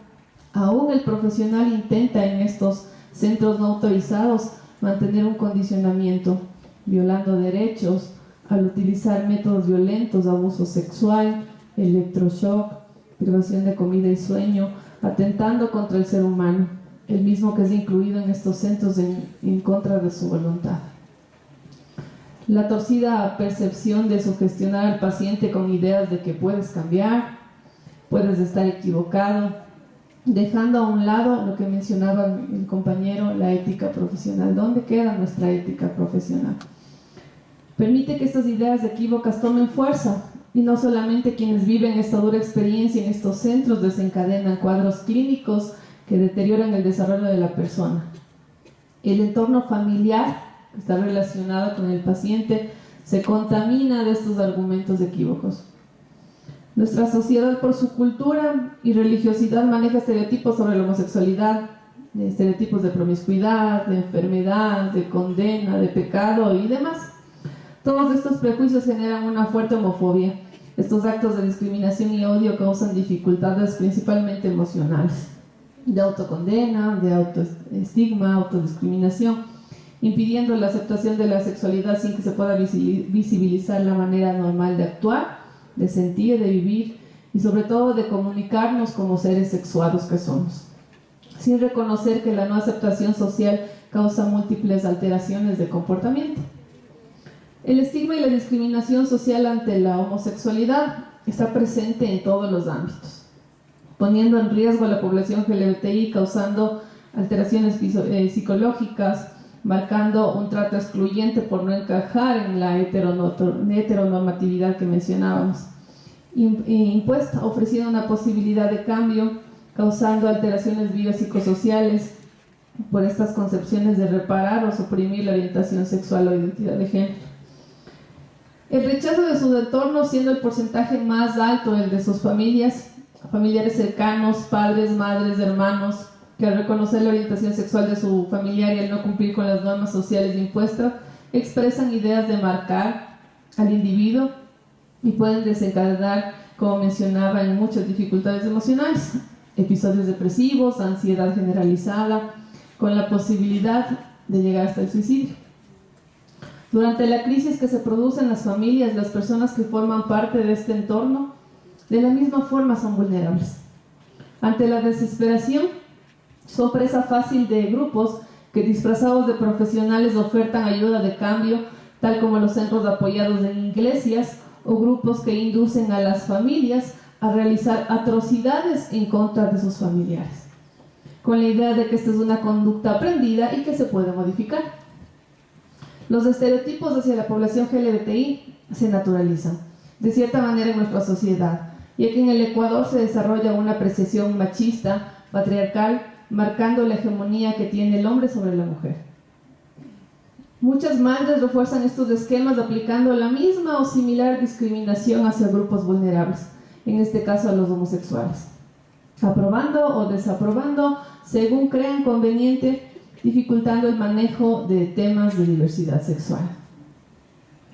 aún el profesional intenta en estos centros no autorizados mantener un condicionamiento, violando derechos al utilizar métodos violentos, abuso sexual, electroshock, privación de comida y sueño, atentando contra el ser humano, el mismo que es incluido en estos centros en contra de su voluntad. La torcida percepción de sugestionar al paciente con ideas de que puedes cambiar, puedes estar equivocado, dejando a un lado lo que mencionaba el compañero, la ética profesional. ¿Dónde queda nuestra ética profesional? Permite que estas ideas equívocas tomen fuerza y no solamente quienes viven esta dura experiencia en estos centros desencadenan cuadros clínicos que deterioran el desarrollo de la persona. El entorno familiar que está relacionado con el paciente se contamina de estos argumentos equívocos. Nuestra sociedad, por su cultura y religiosidad, maneja estereotipos sobre la homosexualidad, estereotipos de promiscuidad, de enfermedad, de condena, de pecado y demás. Todos estos prejuicios generan una fuerte homofobia. Estos actos de discriminación y odio causan dificultades principalmente emocionales, de autocondena, de autoestigma, autodiscriminación, impidiendo la aceptación de la sexualidad sin que se pueda visibilizar la manera normal de actuar, de sentir, de vivir y sobre todo de comunicarnos como seres sexuados que somos, sin reconocer que la no aceptación social causa múltiples alteraciones de comportamiento. El estigma y la discriminación social ante la homosexualidad está presente en todos los ámbitos, poniendo en riesgo a la población LGBTI, causando alteraciones psicológicas, marcando un trato excluyente por no encajar en la heteronormatividad que mencionábamos, impuesta, ofreciendo una posibilidad de cambio, causando alteraciones biopsicosociales por estas concepciones de reparar o suprimir la orientación sexual o identidad de género. El rechazo de su entorno siendo el porcentaje más alto el de sus familiares cercanos, padres, madres, hermanos, que al reconocer la orientación sexual de su familiar y al no cumplir con las normas sociales impuestas, expresan ideas de marcar al individuo y pueden desencadenar, como mencionaba, en muchas dificultades emocionales, episodios depresivos, ansiedad generalizada, con la posibilidad de llegar hasta el suicidio. Durante la crisis que se produce en las familias, las personas que forman parte de este entorno, de la misma forma son vulnerables. Ante la desesperación, son presa fácil de grupos que disfrazados de profesionales ofertan ayuda de cambio, tal como los centros apoyados en iglesias o grupos que inducen a las familias a realizar atrocidades en contra de sus familiares, con la idea de que esta es una conducta aprendida y que se puede modificar. Los estereotipos hacia la población LGBTI se naturalizan, de cierta manera, en nuestra sociedad, ya que en el Ecuador se desarrolla una apreciación machista, patriarcal, marcando la hegemonía que tiene el hombre sobre la mujer. Muchas madres refuerzan estos esquemas aplicando la misma o similar discriminación hacia grupos vulnerables, en este caso a los homosexuales, aprobando o desaprobando según crean conveniente, dificultando el manejo de temas de diversidad sexual.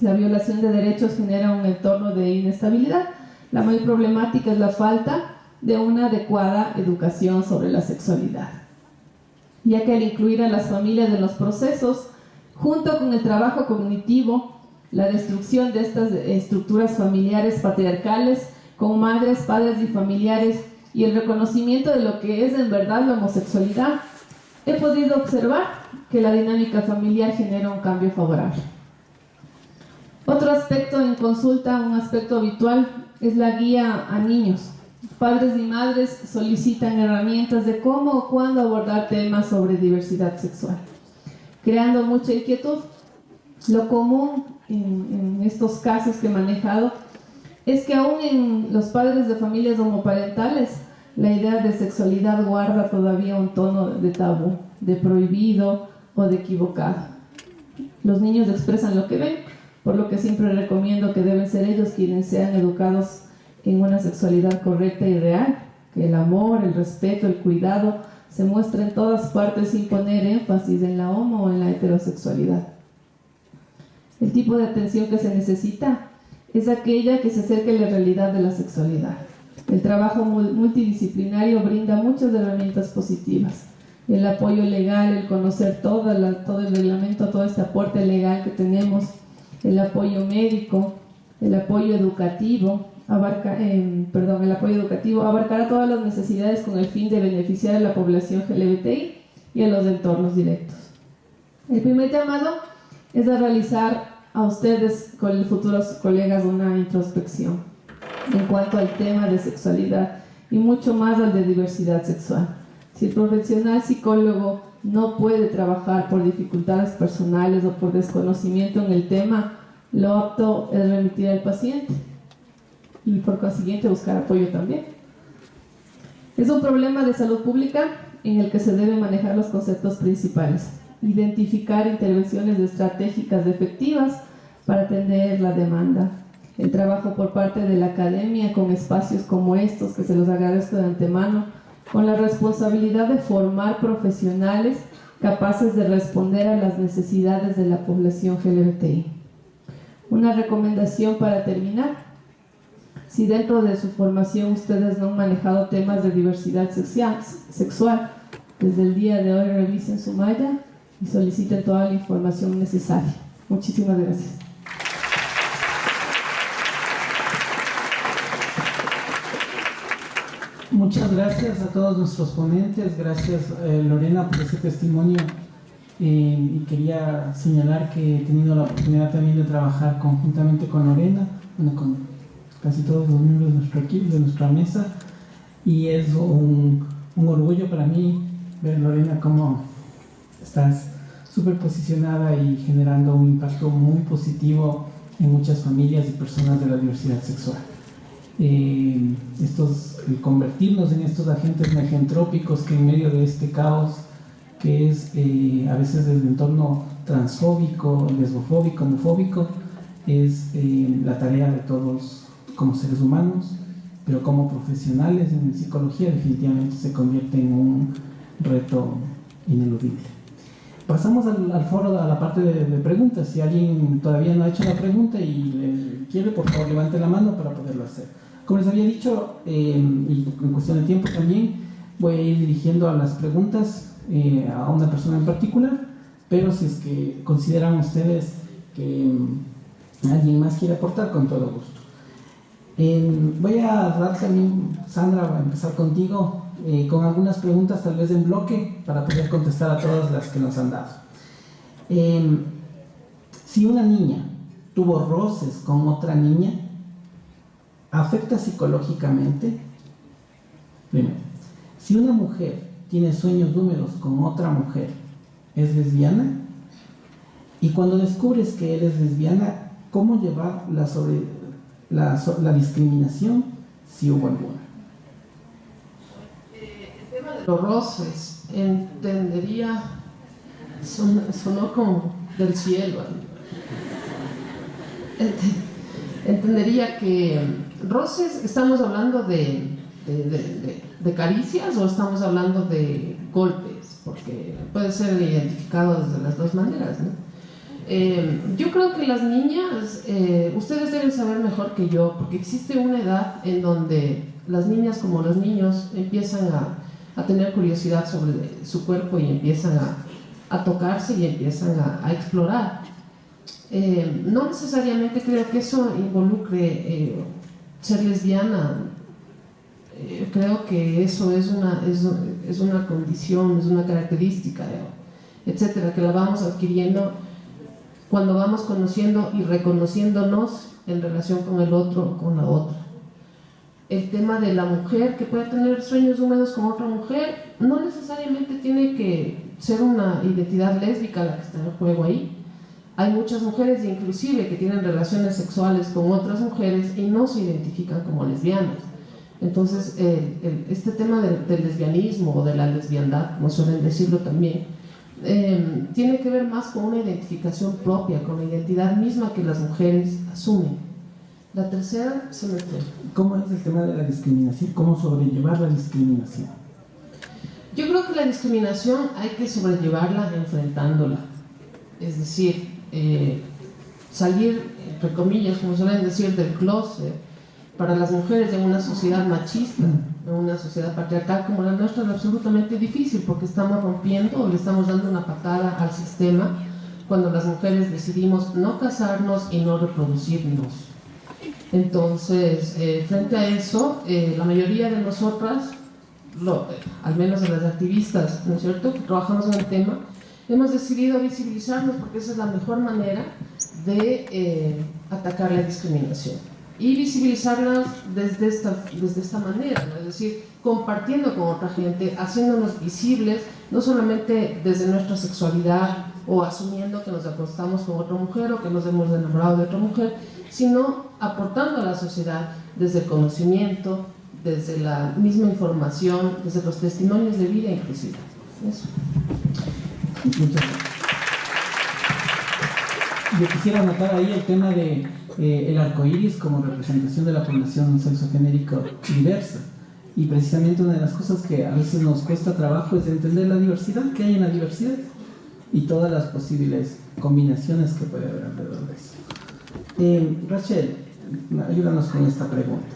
La violación de derechos genera un entorno de inestabilidad. La mayor problemática es la falta de una adecuada educación sobre la sexualidad, ya que al incluir a las familias en los procesos, junto con el trabajo cognitivo, la destrucción de estas estructuras familiares patriarcales, con madres, padres y familiares, y el reconocimiento de lo que es en verdad la homosexualidad, he podido observar que la dinámica familiar genera un cambio favorable. Otro aspecto en consulta, un aspecto habitual, es la guía a niños. Padres y madres solicitan herramientas de cómo o cuándo abordar temas sobre diversidad sexual, creando mucha inquietud. Lo común en estos casos que he manejado es que aún en los padres de familias homoparentales, la idea de sexualidad guarda todavía un tono de tabú, de prohibido o de equivocado. Los niños expresan lo que ven, por lo que siempre recomiendo que deben ser ellos quienes sean educados en una sexualidad correcta y real, que el amor, el respeto, el cuidado se muestra en todas partes sin poner énfasis en la homo o en la heterosexualidad. El tipo de atención que se necesita es aquella que se acerque a la realidad de la sexualidad. El trabajo multidisciplinario brinda muchas herramientas positivas. El apoyo legal, el conocer todo el reglamento, todo este aporte legal que tenemos, el apoyo médico, el apoyo educativo, el apoyo educativo abarcará todas las necesidades con el fin de beneficiar a la población LGBTI y a los entornos directos. El primer llamado es a realizar a ustedes, con los futuros colegas, una introspección en cuanto al tema de sexualidad y mucho más al de diversidad sexual. Si el profesional psicólogo no puede trabajar por dificultades personales o por desconocimiento en el tema, lo apto es remitir al paciente y por consiguiente buscar apoyo también. Es un problema de salud pública en el que se deben manejar los conceptos principales: identificar intervenciones estratégicas efectivas para atender la demanda, el trabajo por parte de la academia con espacios como estos, que se los agradezco de antemano, con la responsabilidad de formar profesionales capaces de responder a las necesidades de la población LGBTI. Una recomendación para terminar: si dentro de su formación ustedes no han manejado temas de diversidad sexual, desde el día de hoy revisen su malla y soliciten toda la información necesaria. Muchísimas gracias. Muchas gracias a todos nuestros ponentes, gracias Lorena por ese testimonio y quería señalar que he tenido la oportunidad también de trabajar conjuntamente con Lorena, bueno, con casi todos los miembros de nuestro equipo, de nuestra mesa, y es un orgullo para mí ver, Lorena, cómo estás súper posicionada y generando un impacto muy positivo en muchas familias y personas de la diversidad sexual. Convertirnos en estos agentes megentrópicos que en medio de este caos que es a veces desde el entorno transfóbico, lesbofóbico, homofóbico, es la tarea de todos como seres humanos, pero como profesionales en psicología definitivamente se convierte en un reto ineludible. Pasamos al foro, a la parte de preguntas. Si alguien todavía no ha hecho la pregunta y quiere, por favor levante la mano para poderlo hacer. Como les había dicho, y en cuestión de tiempo también, voy a ir dirigiendo a las preguntas a una persona en particular, pero si es que consideran ustedes que alguien más quiere aportar, con todo gusto. Voy a dar también, Sandra, voy a empezar contigo, con algunas preguntas tal vez en bloque para poder contestar a todas las que nos han dado. Si una niña tuvo roces con otra niña, ¿afecta psicológicamente? Primero, si una mujer tiene sueños húmedos con otra mujer, ¿es lesbiana? Y cuando descubres que eres lesbiana, ¿cómo llevar la discriminación, si hubo alguna? El tema de los roces, entendería, sonó como del cielo. Entendería que roces, ¿estamos hablando de caricias o estamos hablando de golpes? Porque puede ser identificado de las dos maneras, ¿no? Yo creo que las niñas, ustedes deben saber mejor que yo, porque existe una edad en donde las niñas como los niños empiezan a tener curiosidad sobre su cuerpo y empiezan a tocarse y empiezan a explorar. No necesariamente creo que eso involucre ser lesbiana. Creo que eso es una condición, es una característica, etcétera, que la vamos adquiriendo cuando vamos conociendo y reconociéndonos en relación con el otro o con la otra. El tema de la mujer que puede tener sueños húmedos con otra mujer no necesariamente tiene que ser una identidad lésbica la que está en juego ahí. Hay muchas mujeres inclusive que tienen relaciones sexuales con otras mujeres y no se identifican como lesbianas. Entonces este tema del lesbianismo o de la lesbiandad, como suelen decirlo también, tiene que ver más con una identificación propia, con la identidad misma que las mujeres asumen. La tercera se me fue. ¿Cómo es el tema de la discriminación? ¿Cómo sobrellevar la discriminación? Yo creo que la discriminación hay que sobrellevarla enfrentándola. Es decir, salir, entre comillas, como suelen decir, del closet para las mujeres en una sociedad machista, en una sociedad patriarcal como la nuestra, es absolutamente difícil, porque estamos rompiendo o le estamos dando una patada al sistema cuando las mujeres decidimos no casarnos y no reproducirnos. Entonces, frente a eso, la mayoría de nosotras, al menos de las activistas, ¿no es cierto?, que trabajamos en el tema, hemos decidido visibilizarnos porque esa es la mejor manera de atacar la discriminación. Y visibilizarlas desde esta manera, ¿no? Es decir, compartiendo con otra gente, haciéndonos visibles, no solamente desde nuestra sexualidad o asumiendo que nos acostamos con otra mujer o que nos hemos enamorado de otra mujer, sino aportando a la sociedad desde el conocimiento, desde la misma información, desde los testimonios de vida inclusive. Eso. Muchas gracias. Yo quisiera anotar ahí el tema de el arco iris como representación de la población sexogenérico diversa, y precisamente una de las cosas que a veces nos cuesta trabajo es entender la diversidad que hay en la diversidad y todas las posibles combinaciones que puede haber alrededor de eso. Rachel, ayúdanos con esta pregunta.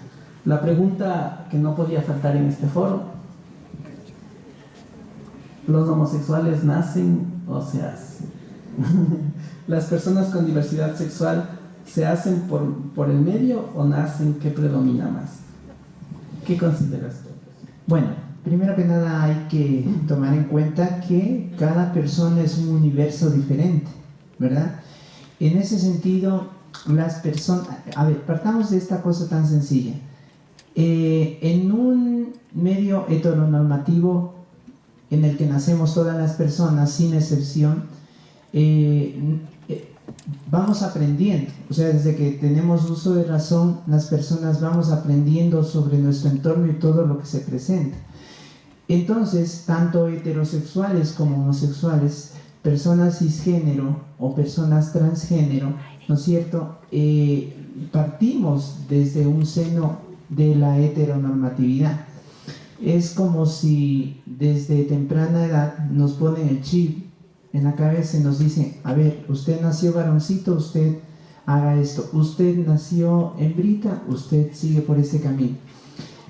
La pregunta que no podía faltar en este foro: los homosexuales nacen o se hacen. Las personas con diversidad sexual se hacen por el medio o nacen. ¿Qué predomina más? ¿Qué consideras tú? Bueno, primero que nada hay que tomar en cuenta que cada persona es un universo diferente, ¿verdad? En ese sentido, las personas... A ver, partamos de esta cosa tan sencilla. En un medio heteronormativo en el que nacemos todas las personas, sin excepción, vamos aprendiendo. O sea, desde que tenemos uso de razón, las personas vamos aprendiendo sobre nuestro entorno y todo lo que se presenta. Entonces, tanto heterosexuales como homosexuales, personas cisgénero o personas transgénero, ¿no es cierto?, partimos desde un seno de la heteronormatividad. Es como si desde temprana edad nos ponen el chip en la cabeza y nos dicen, a ver, usted nació varoncito, usted haga esto, usted nació hembrita, usted sigue por ese camino.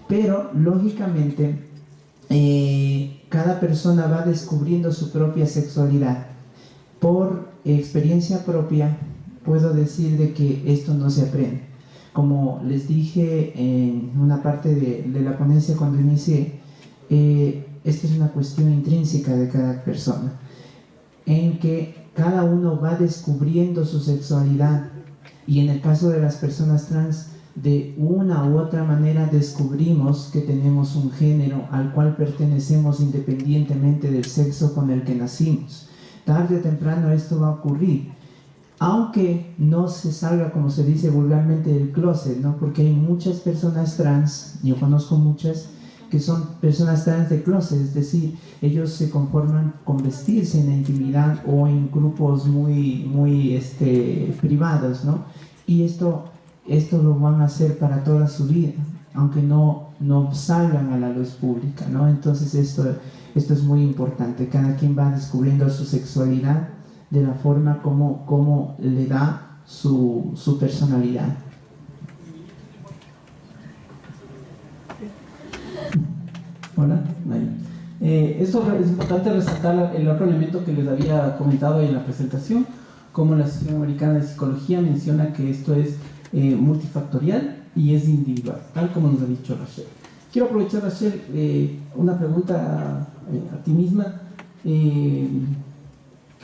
Pero, lógicamente, cada persona va descubriendo su propia sexualidad. Por experiencia propia, puedo decir de que esto no se aprende. Como les dije en una parte de la ponencia cuando inicié, esta es una cuestión intrínseca de cada persona, en que cada uno va descubriendo su sexualidad, y en el caso de las personas trans, de una u otra manera descubrimos que tenemos un género al cual pertenecemos independientemente del sexo con el que nacimos. Tarde o temprano esto va a ocurrir, aunque no se salga, como se dice vulgarmente, del closet, ¿no? Porque hay muchas personas trans, yo conozco muchas, que son personas trans de closet, es decir, ellos se conforman con vestirse en la intimidad o en grupos muy privados, ¿no? Y esto lo van a hacer para toda su vida, aunque no salgan a la luz pública, ¿no? Entonces esto es muy importante. Cada quien va descubriendo su sexualidad de la forma como le da su personalidad. Hola, esto es importante resaltar el otro elemento que les había comentado ahí en la presentación, como la Asociación Americana de Psicología menciona que esto es multifactorial y es individual, tal como nos ha dicho Rachel. Quiero aprovechar, Rachel, una pregunta a ti misma,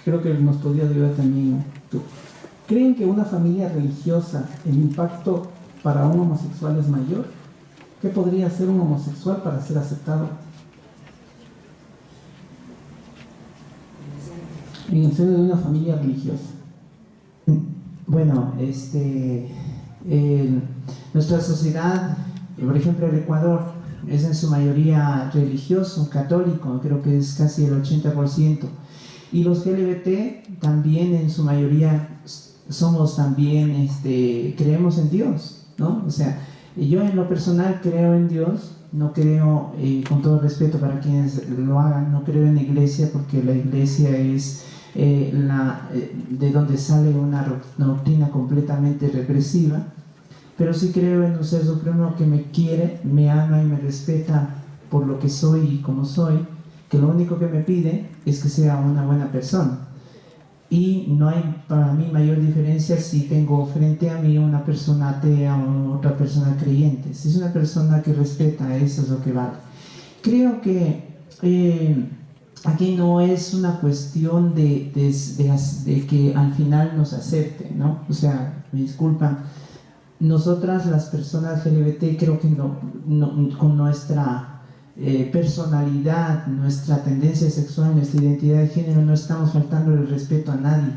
creo que nos podrías ayudar también tú. ¿Creen que una familia religiosa, el impacto para un homosexual es mayor? ¿Qué podría hacer un homosexual para ser aceptado en el seno de una familia religiosa? Bueno, nuestra sociedad, por ejemplo el Ecuador, es en su mayoría religioso, católico, creo que es casi el 80%. Y los LGBT también en su mayoría somos también, creemos en Dios, ¿no? O sea, yo en lo personal creo en Dios, no creo, con todo respeto para quienes lo hagan, no creo en la iglesia, porque la iglesia es de donde sale una doctrina completamente represiva, pero sí creo en un ser supremo que me quiere, me ama y me respeta por lo que soy y como soy, que lo único que me pide es que sea una buena persona. Y no hay para mí mayor diferencia si tengo frente a mí una persona atea o otra persona creyente. Si es una persona que respeta, eso es lo que vale. Creo que aquí no es una cuestión de que al final nos acepten, ¿no? O sea, me disculpan, nosotras las personas LGBT creo que con nuestra personalidad, nuestra tendencia sexual, nuestra identidad de género, no estamos faltando el respeto a nadie.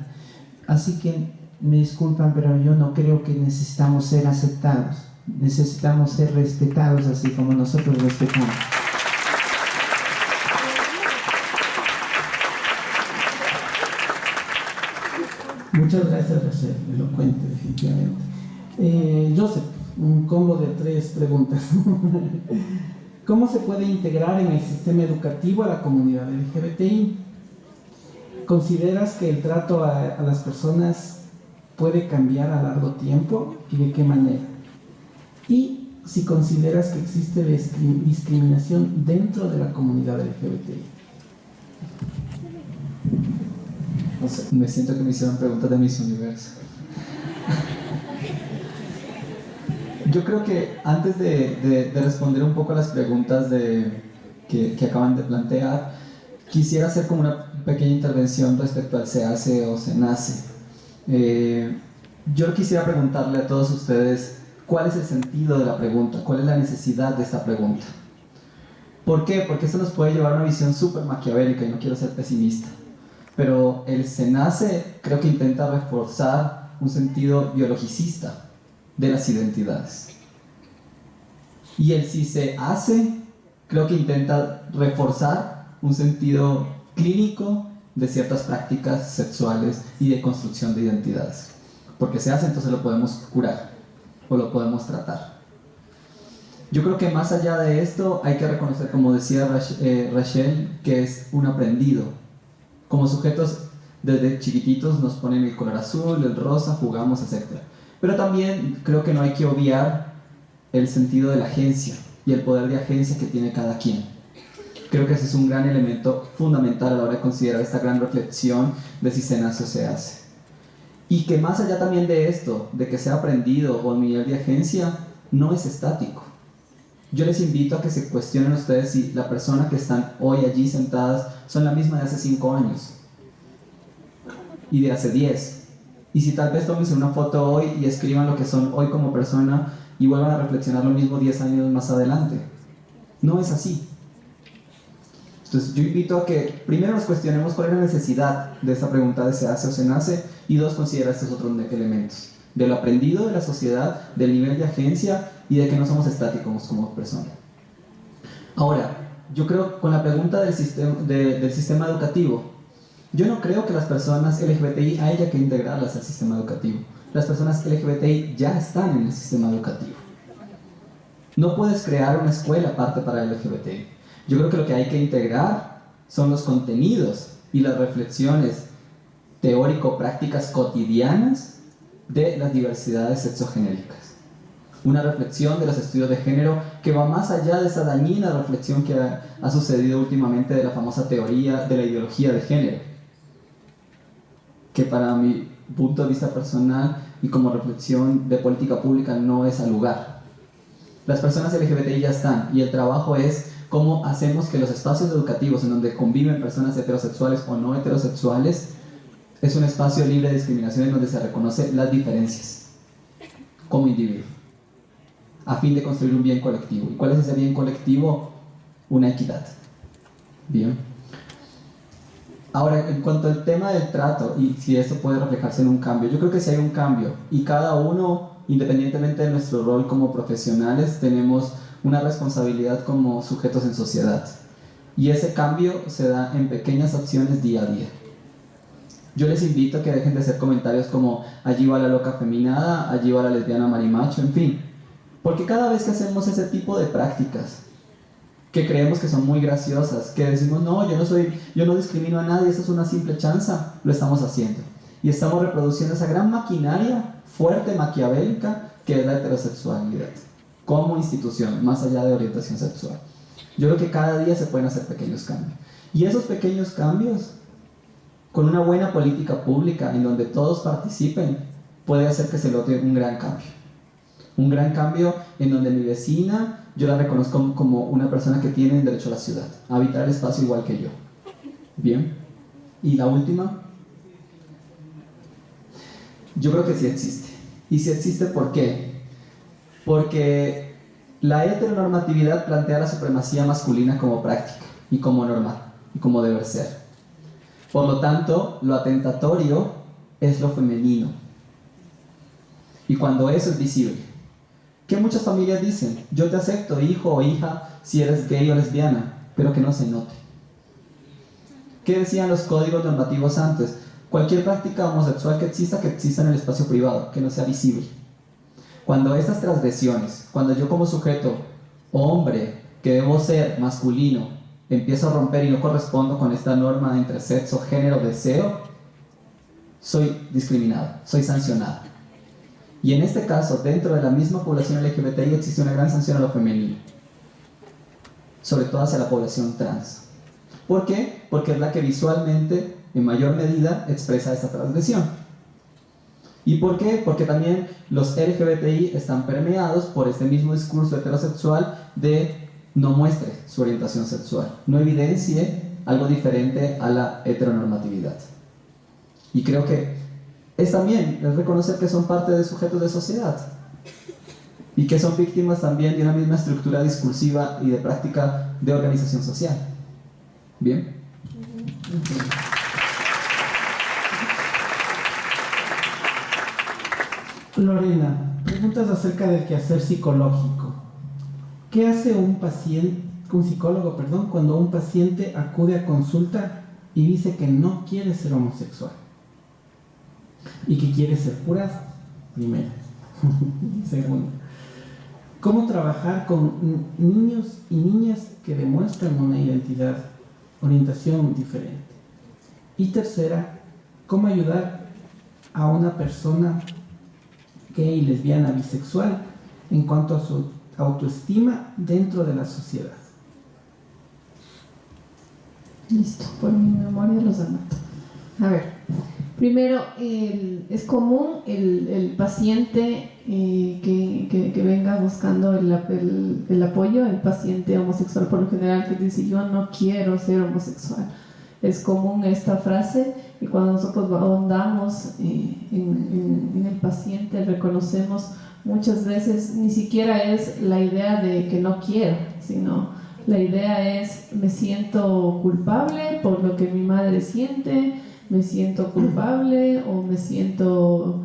Así que me disculpan, pero yo no creo que necesitamos ser aceptados, necesitamos ser respetados así como nosotros respetamos. Muchas gracias, Rachel, elocuente, definitivamente. Joseph, un combo de 3 preguntas. ¿Cómo se puede integrar en el sistema educativo a la comunidad LGBTI? ¿Consideras que el trato a las personas puede cambiar a largo tiempo y de qué manera? Y si consideras que existe discriminación dentro de la comunidad LGBTI. No sé, me siento que me hicieron preguntas de Miss Universo. Yo creo que antes de responder un poco a las preguntas que acaban de plantear, quisiera hacer como una pequeña intervención respecto al se hace o se nace. Yo quisiera preguntarle a todos ustedes cuál es el sentido de la pregunta, cuál es la necesidad de esta pregunta. ¿Por qué? Porque esto nos puede llevar a una visión súper maquiavélica y no quiero ser pesimista. Pero el se nace creo que intenta reforzar un sentido biologicista de las identidades. Y el si se hace creo que intenta reforzar un sentido clínico de ciertas prácticas sexuales y de construcción de identidades. Porque se hace, entonces lo podemos curar o lo podemos tratar. Yo creo que más allá de esto hay que reconocer, como decía Rachel, que es un aprendido. Como sujetos desde chiquititos nos ponen el color azul, el rosa, jugamos, etc. Pero también creo que no hay que obviar el sentido de la agencia y el poder de agencia que tiene cada quien. Creo que ese es un gran elemento fundamental a la hora de considerar esta gran reflexión de si se nace o se hace. Y que más allá también de esto, de que sea aprendido o el nivel de agencia, no es estático. Yo les invito a que se cuestionen ustedes si la persona que están hoy allí sentadas son la misma de hace 5 años y de hace 10. Y si tal vez tómense una foto hoy y escriban lo que son hoy como persona y vuelvan a reflexionar lo mismo 10 años más adelante. No es así. Entonces yo invito a que primero nos cuestionemos cuál es la necesidad de esta pregunta de se hace o se nace, y dos, considerar estos otros elementos, de lo aprendido de la sociedad, del nivel de agencia y de que no somos estáticos como personas. Ahora, yo creo con la pregunta del sistema educativo, yo no creo que las personas LGBTI haya que integrarlas al sistema educativo. Las personas LGBTI ya están en el sistema educativo. No puedes crear una escuela aparte para LGBTI. Yo creo que lo que hay que integrar son los contenidos y las reflexiones teórico-prácticas cotidianas de las diversidades sexogenéricas. Una reflexión de los estudios de género que va más allá de esa dañina reflexión que ha sucedido últimamente de la famosa teoría de la ideología de género, que para mi punto de vista personal y como reflexión de política pública no es al lugar. Las personas LGBTI ya están, y el trabajo es cómo hacemos que los espacios educativos en donde conviven personas heterosexuales o no heterosexuales es un espacio libre de discriminación en donde se reconocen las diferencias como individuo, a fin de construir un bien colectivo. ¿Y cuál es ese bien colectivo? Una equidad. Bien. Ahora, en cuanto al tema del trato y si esto puede reflejarse en un cambio, yo creo que sí hay un cambio, y cada uno, independientemente de nuestro rol como profesionales, tenemos una responsabilidad como sujetos en sociedad, y ese cambio se da en pequeñas acciones día a día. Yo les invito a que dejen de hacer comentarios como allí va la loca feminada, allí va la lesbiana marimacho, en fin, porque cada vez que hacemos ese tipo de prácticas que creemos que son muy graciosas, que decimos no, yo no discrimino a nadie, eso es una simple chanza, lo estamos haciendo, y estamos reproduciendo esa gran maquinaria fuerte, maquiavélica, que es la heterosexualidad como institución, más allá de orientación sexual. Yo creo que cada día se pueden hacer pequeños cambios, y esos pequeños cambios, con una buena política pública en donde todos participen, puede hacer que se logre un gran cambio. Un gran cambio en donde mi vecina, yo la reconozco como una persona que tiene derecho a la ciudad, a habitar el espacio igual que yo. Bien. Y la última, yo creo que sí existe. Y sí existe, ¿por qué? Porque la heteronormatividad plantea la supremacía masculina como práctica y como norma y como deber ser. Por lo tanto, lo atentatorio es lo femenino. Y cuando eso es visible, ¿qué muchas familias dicen? Yo te acepto, hijo o hija, si eres gay o lesbiana, pero que no se note. ¿Qué decían los códigos normativos antes? Cualquier práctica homosexual que exista en el espacio privado, que no sea visible. Cuando estas transgresiones, cuando yo como sujeto, hombre, que debo ser masculino, empiezo a romper y no correspondo con esta norma entre sexo, género, deseo, soy discriminado, soy sancionado. Y en este caso, dentro de la misma población LGBTI existe una gran sanción a lo femenino, sobre todo hacia la población trans. ¿Por qué? Porque es la que visualmente en mayor medida expresa esta transgresión. ¿Y por qué? Porque también los LGBTI están permeados por este mismo discurso heterosexual de no muestre su orientación sexual, no evidencie algo diferente a la heteronormatividad. Y creo que es también reconocer que son parte de sujetos de sociedad y que son víctimas también de una misma estructura discursiva y de práctica de organización social. ¿Bien? Lorena, preguntas acerca del quehacer psicológico. ¿Qué hace un psicólogo, cuando un paciente acude a consulta y dice que no quiere ser homosexual y que quiere ser curado? Primero. Segundo, ¿cómo trabajar con niños y niñas que demuestran una orientación diferente? Y tercera, ¿cómo ayudar a una persona gay, lesbiana, bisexual en cuanto a su autoestima dentro de la sociedad? Listo, por mi memoria los anoto. A ver, primero, es común el paciente que venga buscando el apoyo, el paciente homosexual por lo general que dice yo no quiero ser homosexual. Es común esta frase y cuando nosotros ahondamos en el paciente reconocemos muchas veces ni siquiera es la idea de que no quiero, sino la idea es me siento culpable por lo que mi madre siente, me siento culpable o me siento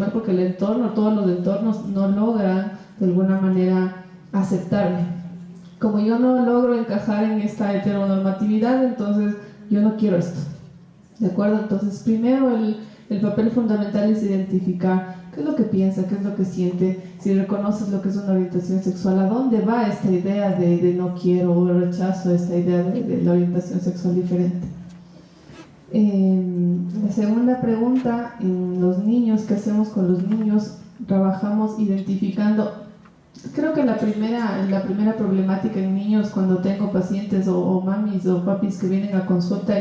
mal porque el entorno, todos los entornos no logran de alguna manera aceptarme. Como yo no logro encajar en esta heteronormatividad, entonces yo no quiero esto. ¿De acuerdo? Entonces, primero el papel fundamental es identificar qué es lo que piensa, qué es lo que siente, si reconoces lo que es una orientación sexual, a dónde va esta idea de no quiero o rechazo esta idea de la orientación sexual diferente. La segunda pregunta, en los niños, ¿qué hacemos con los niños? Trabajamos identificando. Creo que la primera problemática en niños cuando tengo pacientes o mamis o papis que vienen a consulta,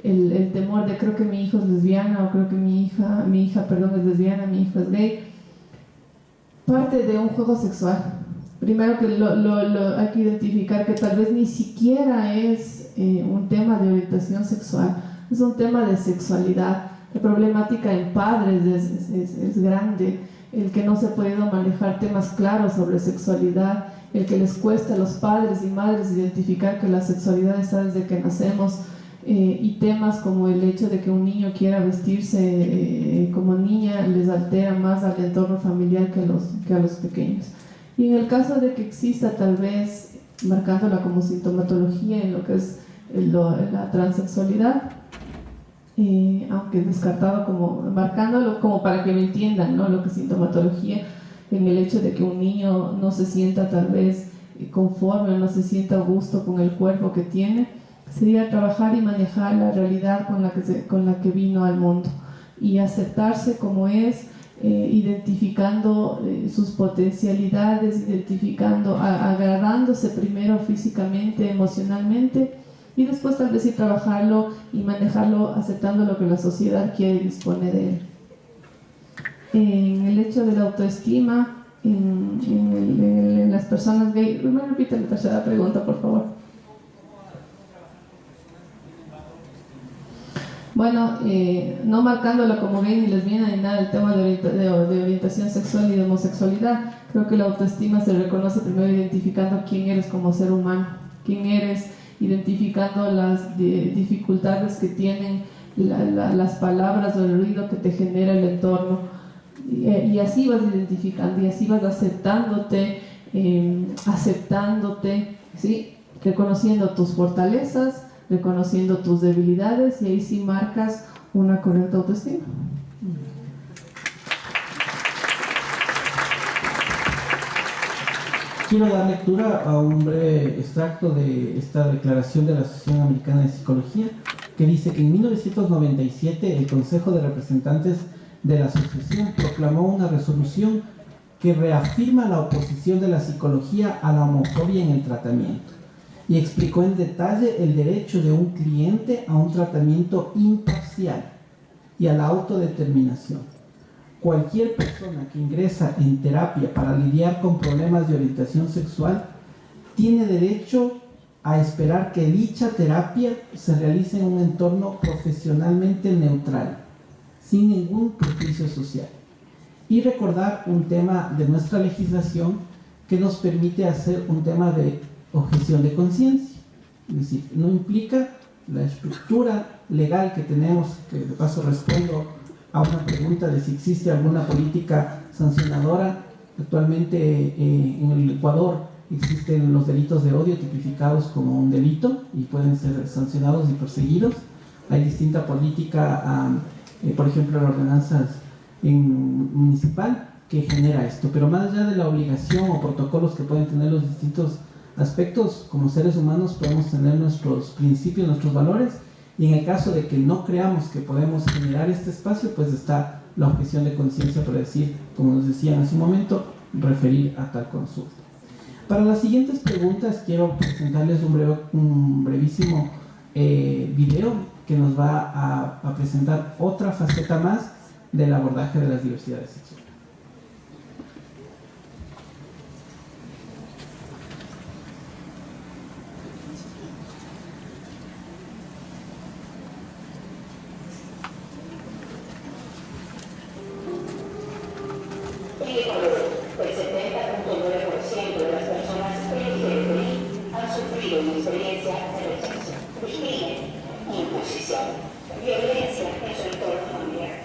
el temor de creo que mi hijo es lesbiana o creo que mi hija es lesbiana, mi hijo es gay, parte de un juego sexual. Primero que hay que identificar que tal vez ni siquiera es un tema de orientación sexual, es un tema de sexualidad. La problemática en padres es grande. El que no se ha podido manejar temas claros sobre sexualidad, el que les cuesta a los padres y madres identificar que la sexualidad está desde que nacemos, y temas como el hecho de que un niño quiera vestirse como niña les altera más al entorno familiar que a los pequeños. Y en el caso de que exista tal vez, marcándola como sintomatología en lo que es la transexualidad, aunque descartado marcándolo como para que lo entiendan, ¿no? Lo que es sintomatología, en el hecho de que un niño no se sienta tal vez conforme, no se sienta a gusto con el cuerpo que tiene, sería trabajar y manejar la realidad con la que vino al mundo y aceptarse como es, identificando sus potencialidades, agradándose primero físicamente, emocionalmente, y después tal vez ir trabajarlo y manejarlo aceptando lo que la sociedad quiere y dispone de él. En el hecho de la autoestima, en las personas gay, me repite la tercera pregunta, por favor. Bueno, no marcándola como gay ni lesbiana ni nada, el tema de orientación sexual y de homosexualidad, creo que la autoestima se reconoce primero identificando quién eres como ser humano, quién eres, identificando las dificultades que tienen las palabras o el ruido que te genera el entorno, y así vas identificando y así vas aceptándote, ¿sí? Reconociendo tus fortalezas, reconociendo tus debilidades, y ahí sí marcas una correcta autoestima. Quiero dar lectura a un breve extracto de esta declaración de la Asociación Americana de Psicología, que dice que en 1997 el Consejo de Representantes de la Asociación proclamó una resolución que reafirma la oposición de la psicología a la homofobia en el tratamiento. y explicó en detalle el derecho de un cliente a un tratamiento imparcial y a la autodeterminación. Cualquier persona que ingresa en terapia para lidiar con problemas de orientación sexual tiene derecho a esperar que dicha terapia se realice en un entorno profesionalmente neutral, sin ningún prejuicio social. Y recordar un tema de nuestra legislación que nos permite hacer un tema de objeción de conciencia. Es decir, no implica la estructura legal que tenemos, que de paso respondo a una pregunta de si existe alguna política sancionadora. Actualmente en el Ecuador existen los delitos de odio tipificados como un delito y pueden ser sancionados y perseguidos. Hay distinta política, por ejemplo, la ordenanza municipal que genera esto, pero más allá de la obligación o protocolos que pueden tener los distintos aspectos, como seres humanos podemos tener nuestros principios, nuestros valores, y en el caso de que no creamos que podemos generar este espacio, pues está la objeción de conciencia para decir, como nos decían hace un momento, referir a tal consulta. Para las siguientes preguntas quiero presentarles un brevísimo video que nos va a presentar otra faceta más del abordaje de las diversidades sexuales. El 70.9% de las personas LGBTI han sufrido una experiencia de rechazo, discriminación, imposición, violencia en su entorno familiar.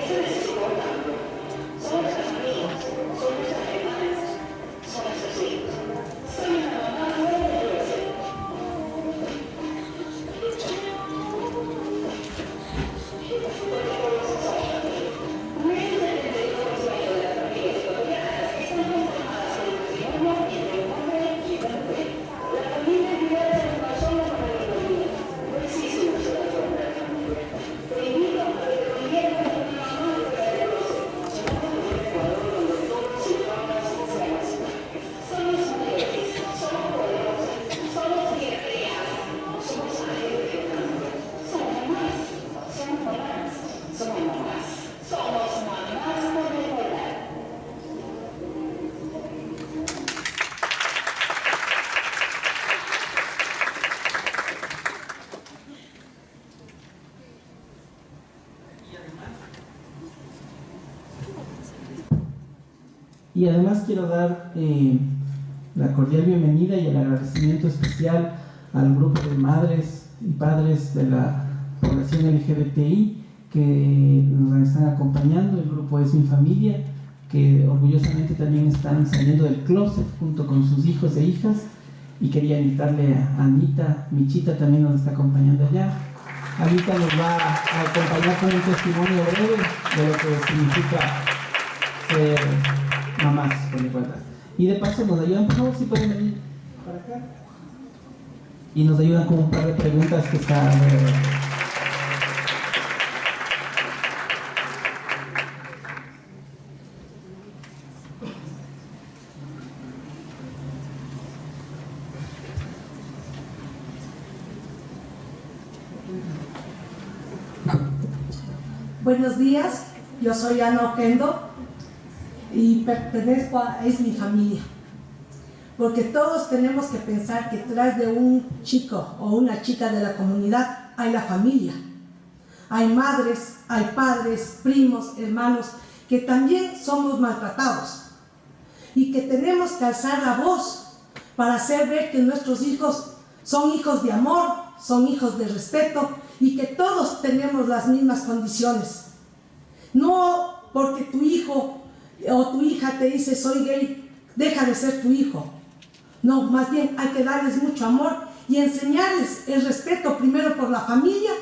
Eso necesita un cambio. Son nuestras amigas, son nuestras hermanas, son nuestros hijos. Soy una mamá fuera de la Y además quiero dar la cordial bienvenida y el agradecimiento especial al grupo de madres y padres de la población LGBTI que nos están acompañando. El grupo Es Mi Familia, que orgullosamente también están saliendo del closet junto con sus hijos e hijas. Y quería invitarle a Anita, Michita también nos está acompañando allá. Anita nos va a acompañar con un testimonio breve de lo que significa ser mamás con igualdad. Y de paso nos ayudan, por favor, si pueden venir para acá. Y nos ayudan con un par de preguntas que están... Buenos días, yo soy Ana Oquendo y pertenezco a Es Mi Familia, porque todos tenemos que pensar que detrás de un chico o una chica de la comunidad hay la familia. Hay madres, hay padres, primos, hermanos, que también somos maltratados y que tenemos que alzar la voz para hacer ver que nuestros hijos son hijos de amor, son hijos de respeto y que todos tenemos las mismas condiciones. No porque tu hijo o tu hija te dice soy gay, deja de ser tu hijo. No, más bien hay que darles mucho amor y enseñarles el respeto primero por la familia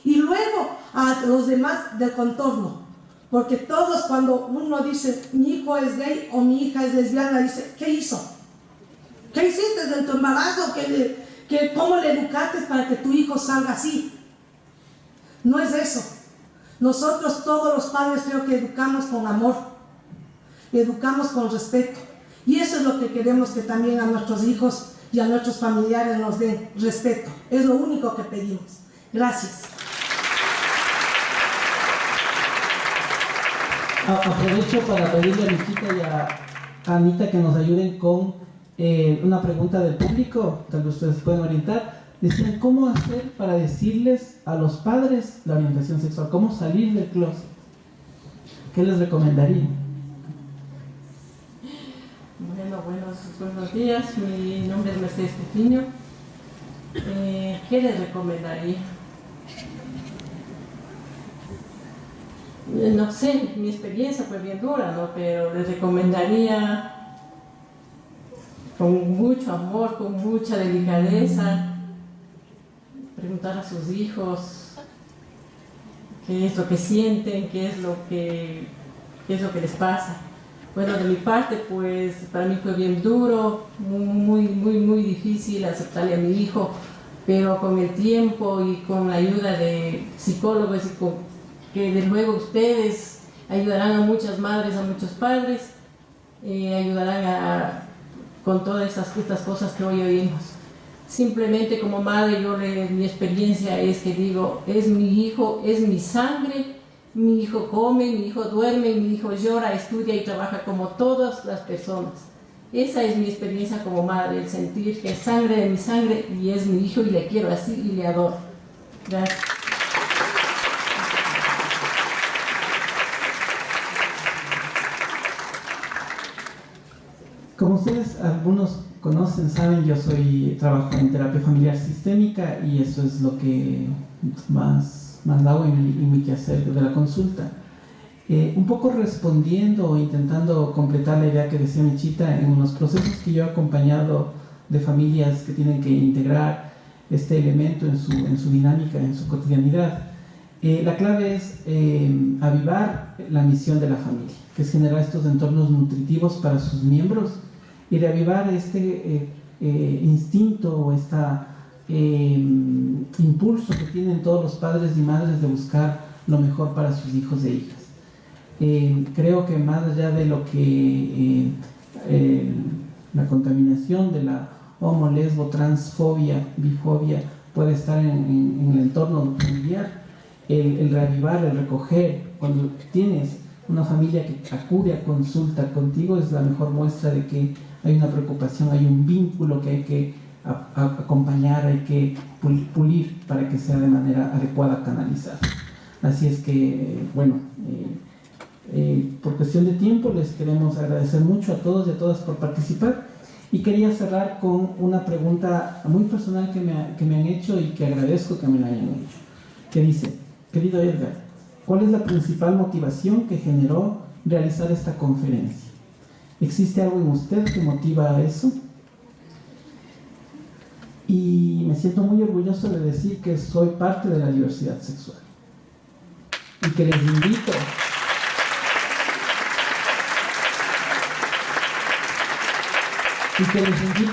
y luego a los demás del contorno. Porque todos cuando uno dice mi hijo es gay o mi hija es lesbiana, dice ¿qué hizo? ¿Qué hiciste desde tu embarazo? ¿Cómo le educaste para que tu hijo salga así? No es eso. Nosotros todos los padres creo que educamos con amor, educamos con respeto. Y eso es lo que queremos que también a nuestros hijos y a nuestros familiares nos den, respeto. Es lo único que pedimos. Gracias. Aprovecho para pedirle a Michita y a Anita que nos ayuden con una pregunta del público, tal vez ustedes pueden orientar. Decían, ¿cómo hacer para decirles a los padres la orientación sexual? ¿Cómo salir del closet? ¿Qué les recomendaría? Bueno, buenos días. Mi nombre es Mercedes Petiño. ¿Qué les recomendaría? No sé, mi experiencia fue bien dura, ¿no? Pero les recomendaría con mucho amor, con mucha delicadeza, preguntar a sus hijos qué es lo que sienten, qué es lo que les pasa. Bueno, de mi parte, pues para mí fue bien duro, muy difícil aceptarle a mi hijo, pero con el tiempo y con la ayuda de psicólogos y que de luego ustedes ayudarán a muchas madres, a muchos padres, ayudarán con todas estas cosas que hoy oímos. Simplemente como madre, mi experiencia es que digo, es mi hijo, es mi sangre, mi hijo come, mi hijo duerme, mi hijo llora, estudia y trabaja como todas las personas. Esa es mi experiencia como madre, el sentir que es sangre de mi sangre y es mi hijo y le quiero así y le adoro. Gracias. Como ustedes algunos conocen, saben, yo trabajo en terapia familiar sistémica y eso es lo que más hago en mi quehacer de la consulta. Un poco respondiendo o intentando completar la idea que decía Michita, en los procesos que yo he acompañado de familias que tienen que integrar este elemento en su dinámica, en su cotidianidad, la clave es avivar la misión de la familia, que es generar estos entornos nutritivos para sus miembros y reavivar este instinto o este impulso que tienen todos los padres y madres de buscar lo mejor para sus hijos e hijas. Creo que más allá de lo que la contaminación de la homo, lesbo, transfobia, bifobia puede estar en el entorno familiar, el reavivar, el recoger, cuando tienes una familia que acude a consulta contigo es la mejor muestra de que hay una preocupación, hay un vínculo que hay que acompañar, hay que pulir para que sea de manera adecuada canalizada. Así es que, bueno, por cuestión de tiempo les queremos agradecer mucho a todos y a todas por participar y quería cerrar con una pregunta muy personal que me han hecho y que agradezco que me la hayan hecho, que dice: querido Edgar, ¿cuál es la principal motivación que generó realizar esta conferencia? ¿Existe algo en usted que motiva a eso? Y me siento muy orgulloso de decir que soy parte de la diversidad sexual y que les invito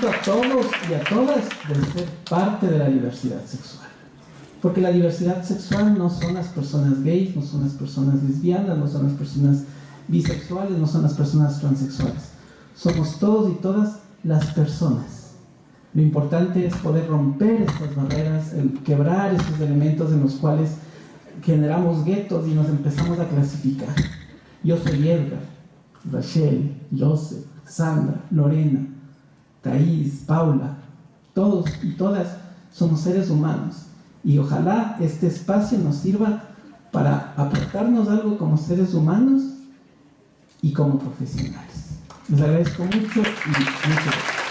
a todos y a todas de ser parte de la diversidad sexual. Porque la diversidad sexual no son las personas gays, no son las personas lesbianas, no son las personas bisexuales, no son las personas transexuales. Somos todos y todas las personas. Lo importante es poder romper estas barreras, quebrar estos elementos en los cuales generamos guetos y nos empezamos a clasificar. Yo soy Edgar, Rachel, Joseph, Sandra, Lorena, Thais, Paula. Todos y todas somos seres humanos. Y ojalá este espacio nos sirva para aportarnos algo como seres humanos y como profesionales. Les agradezco mucho y muchas gracias.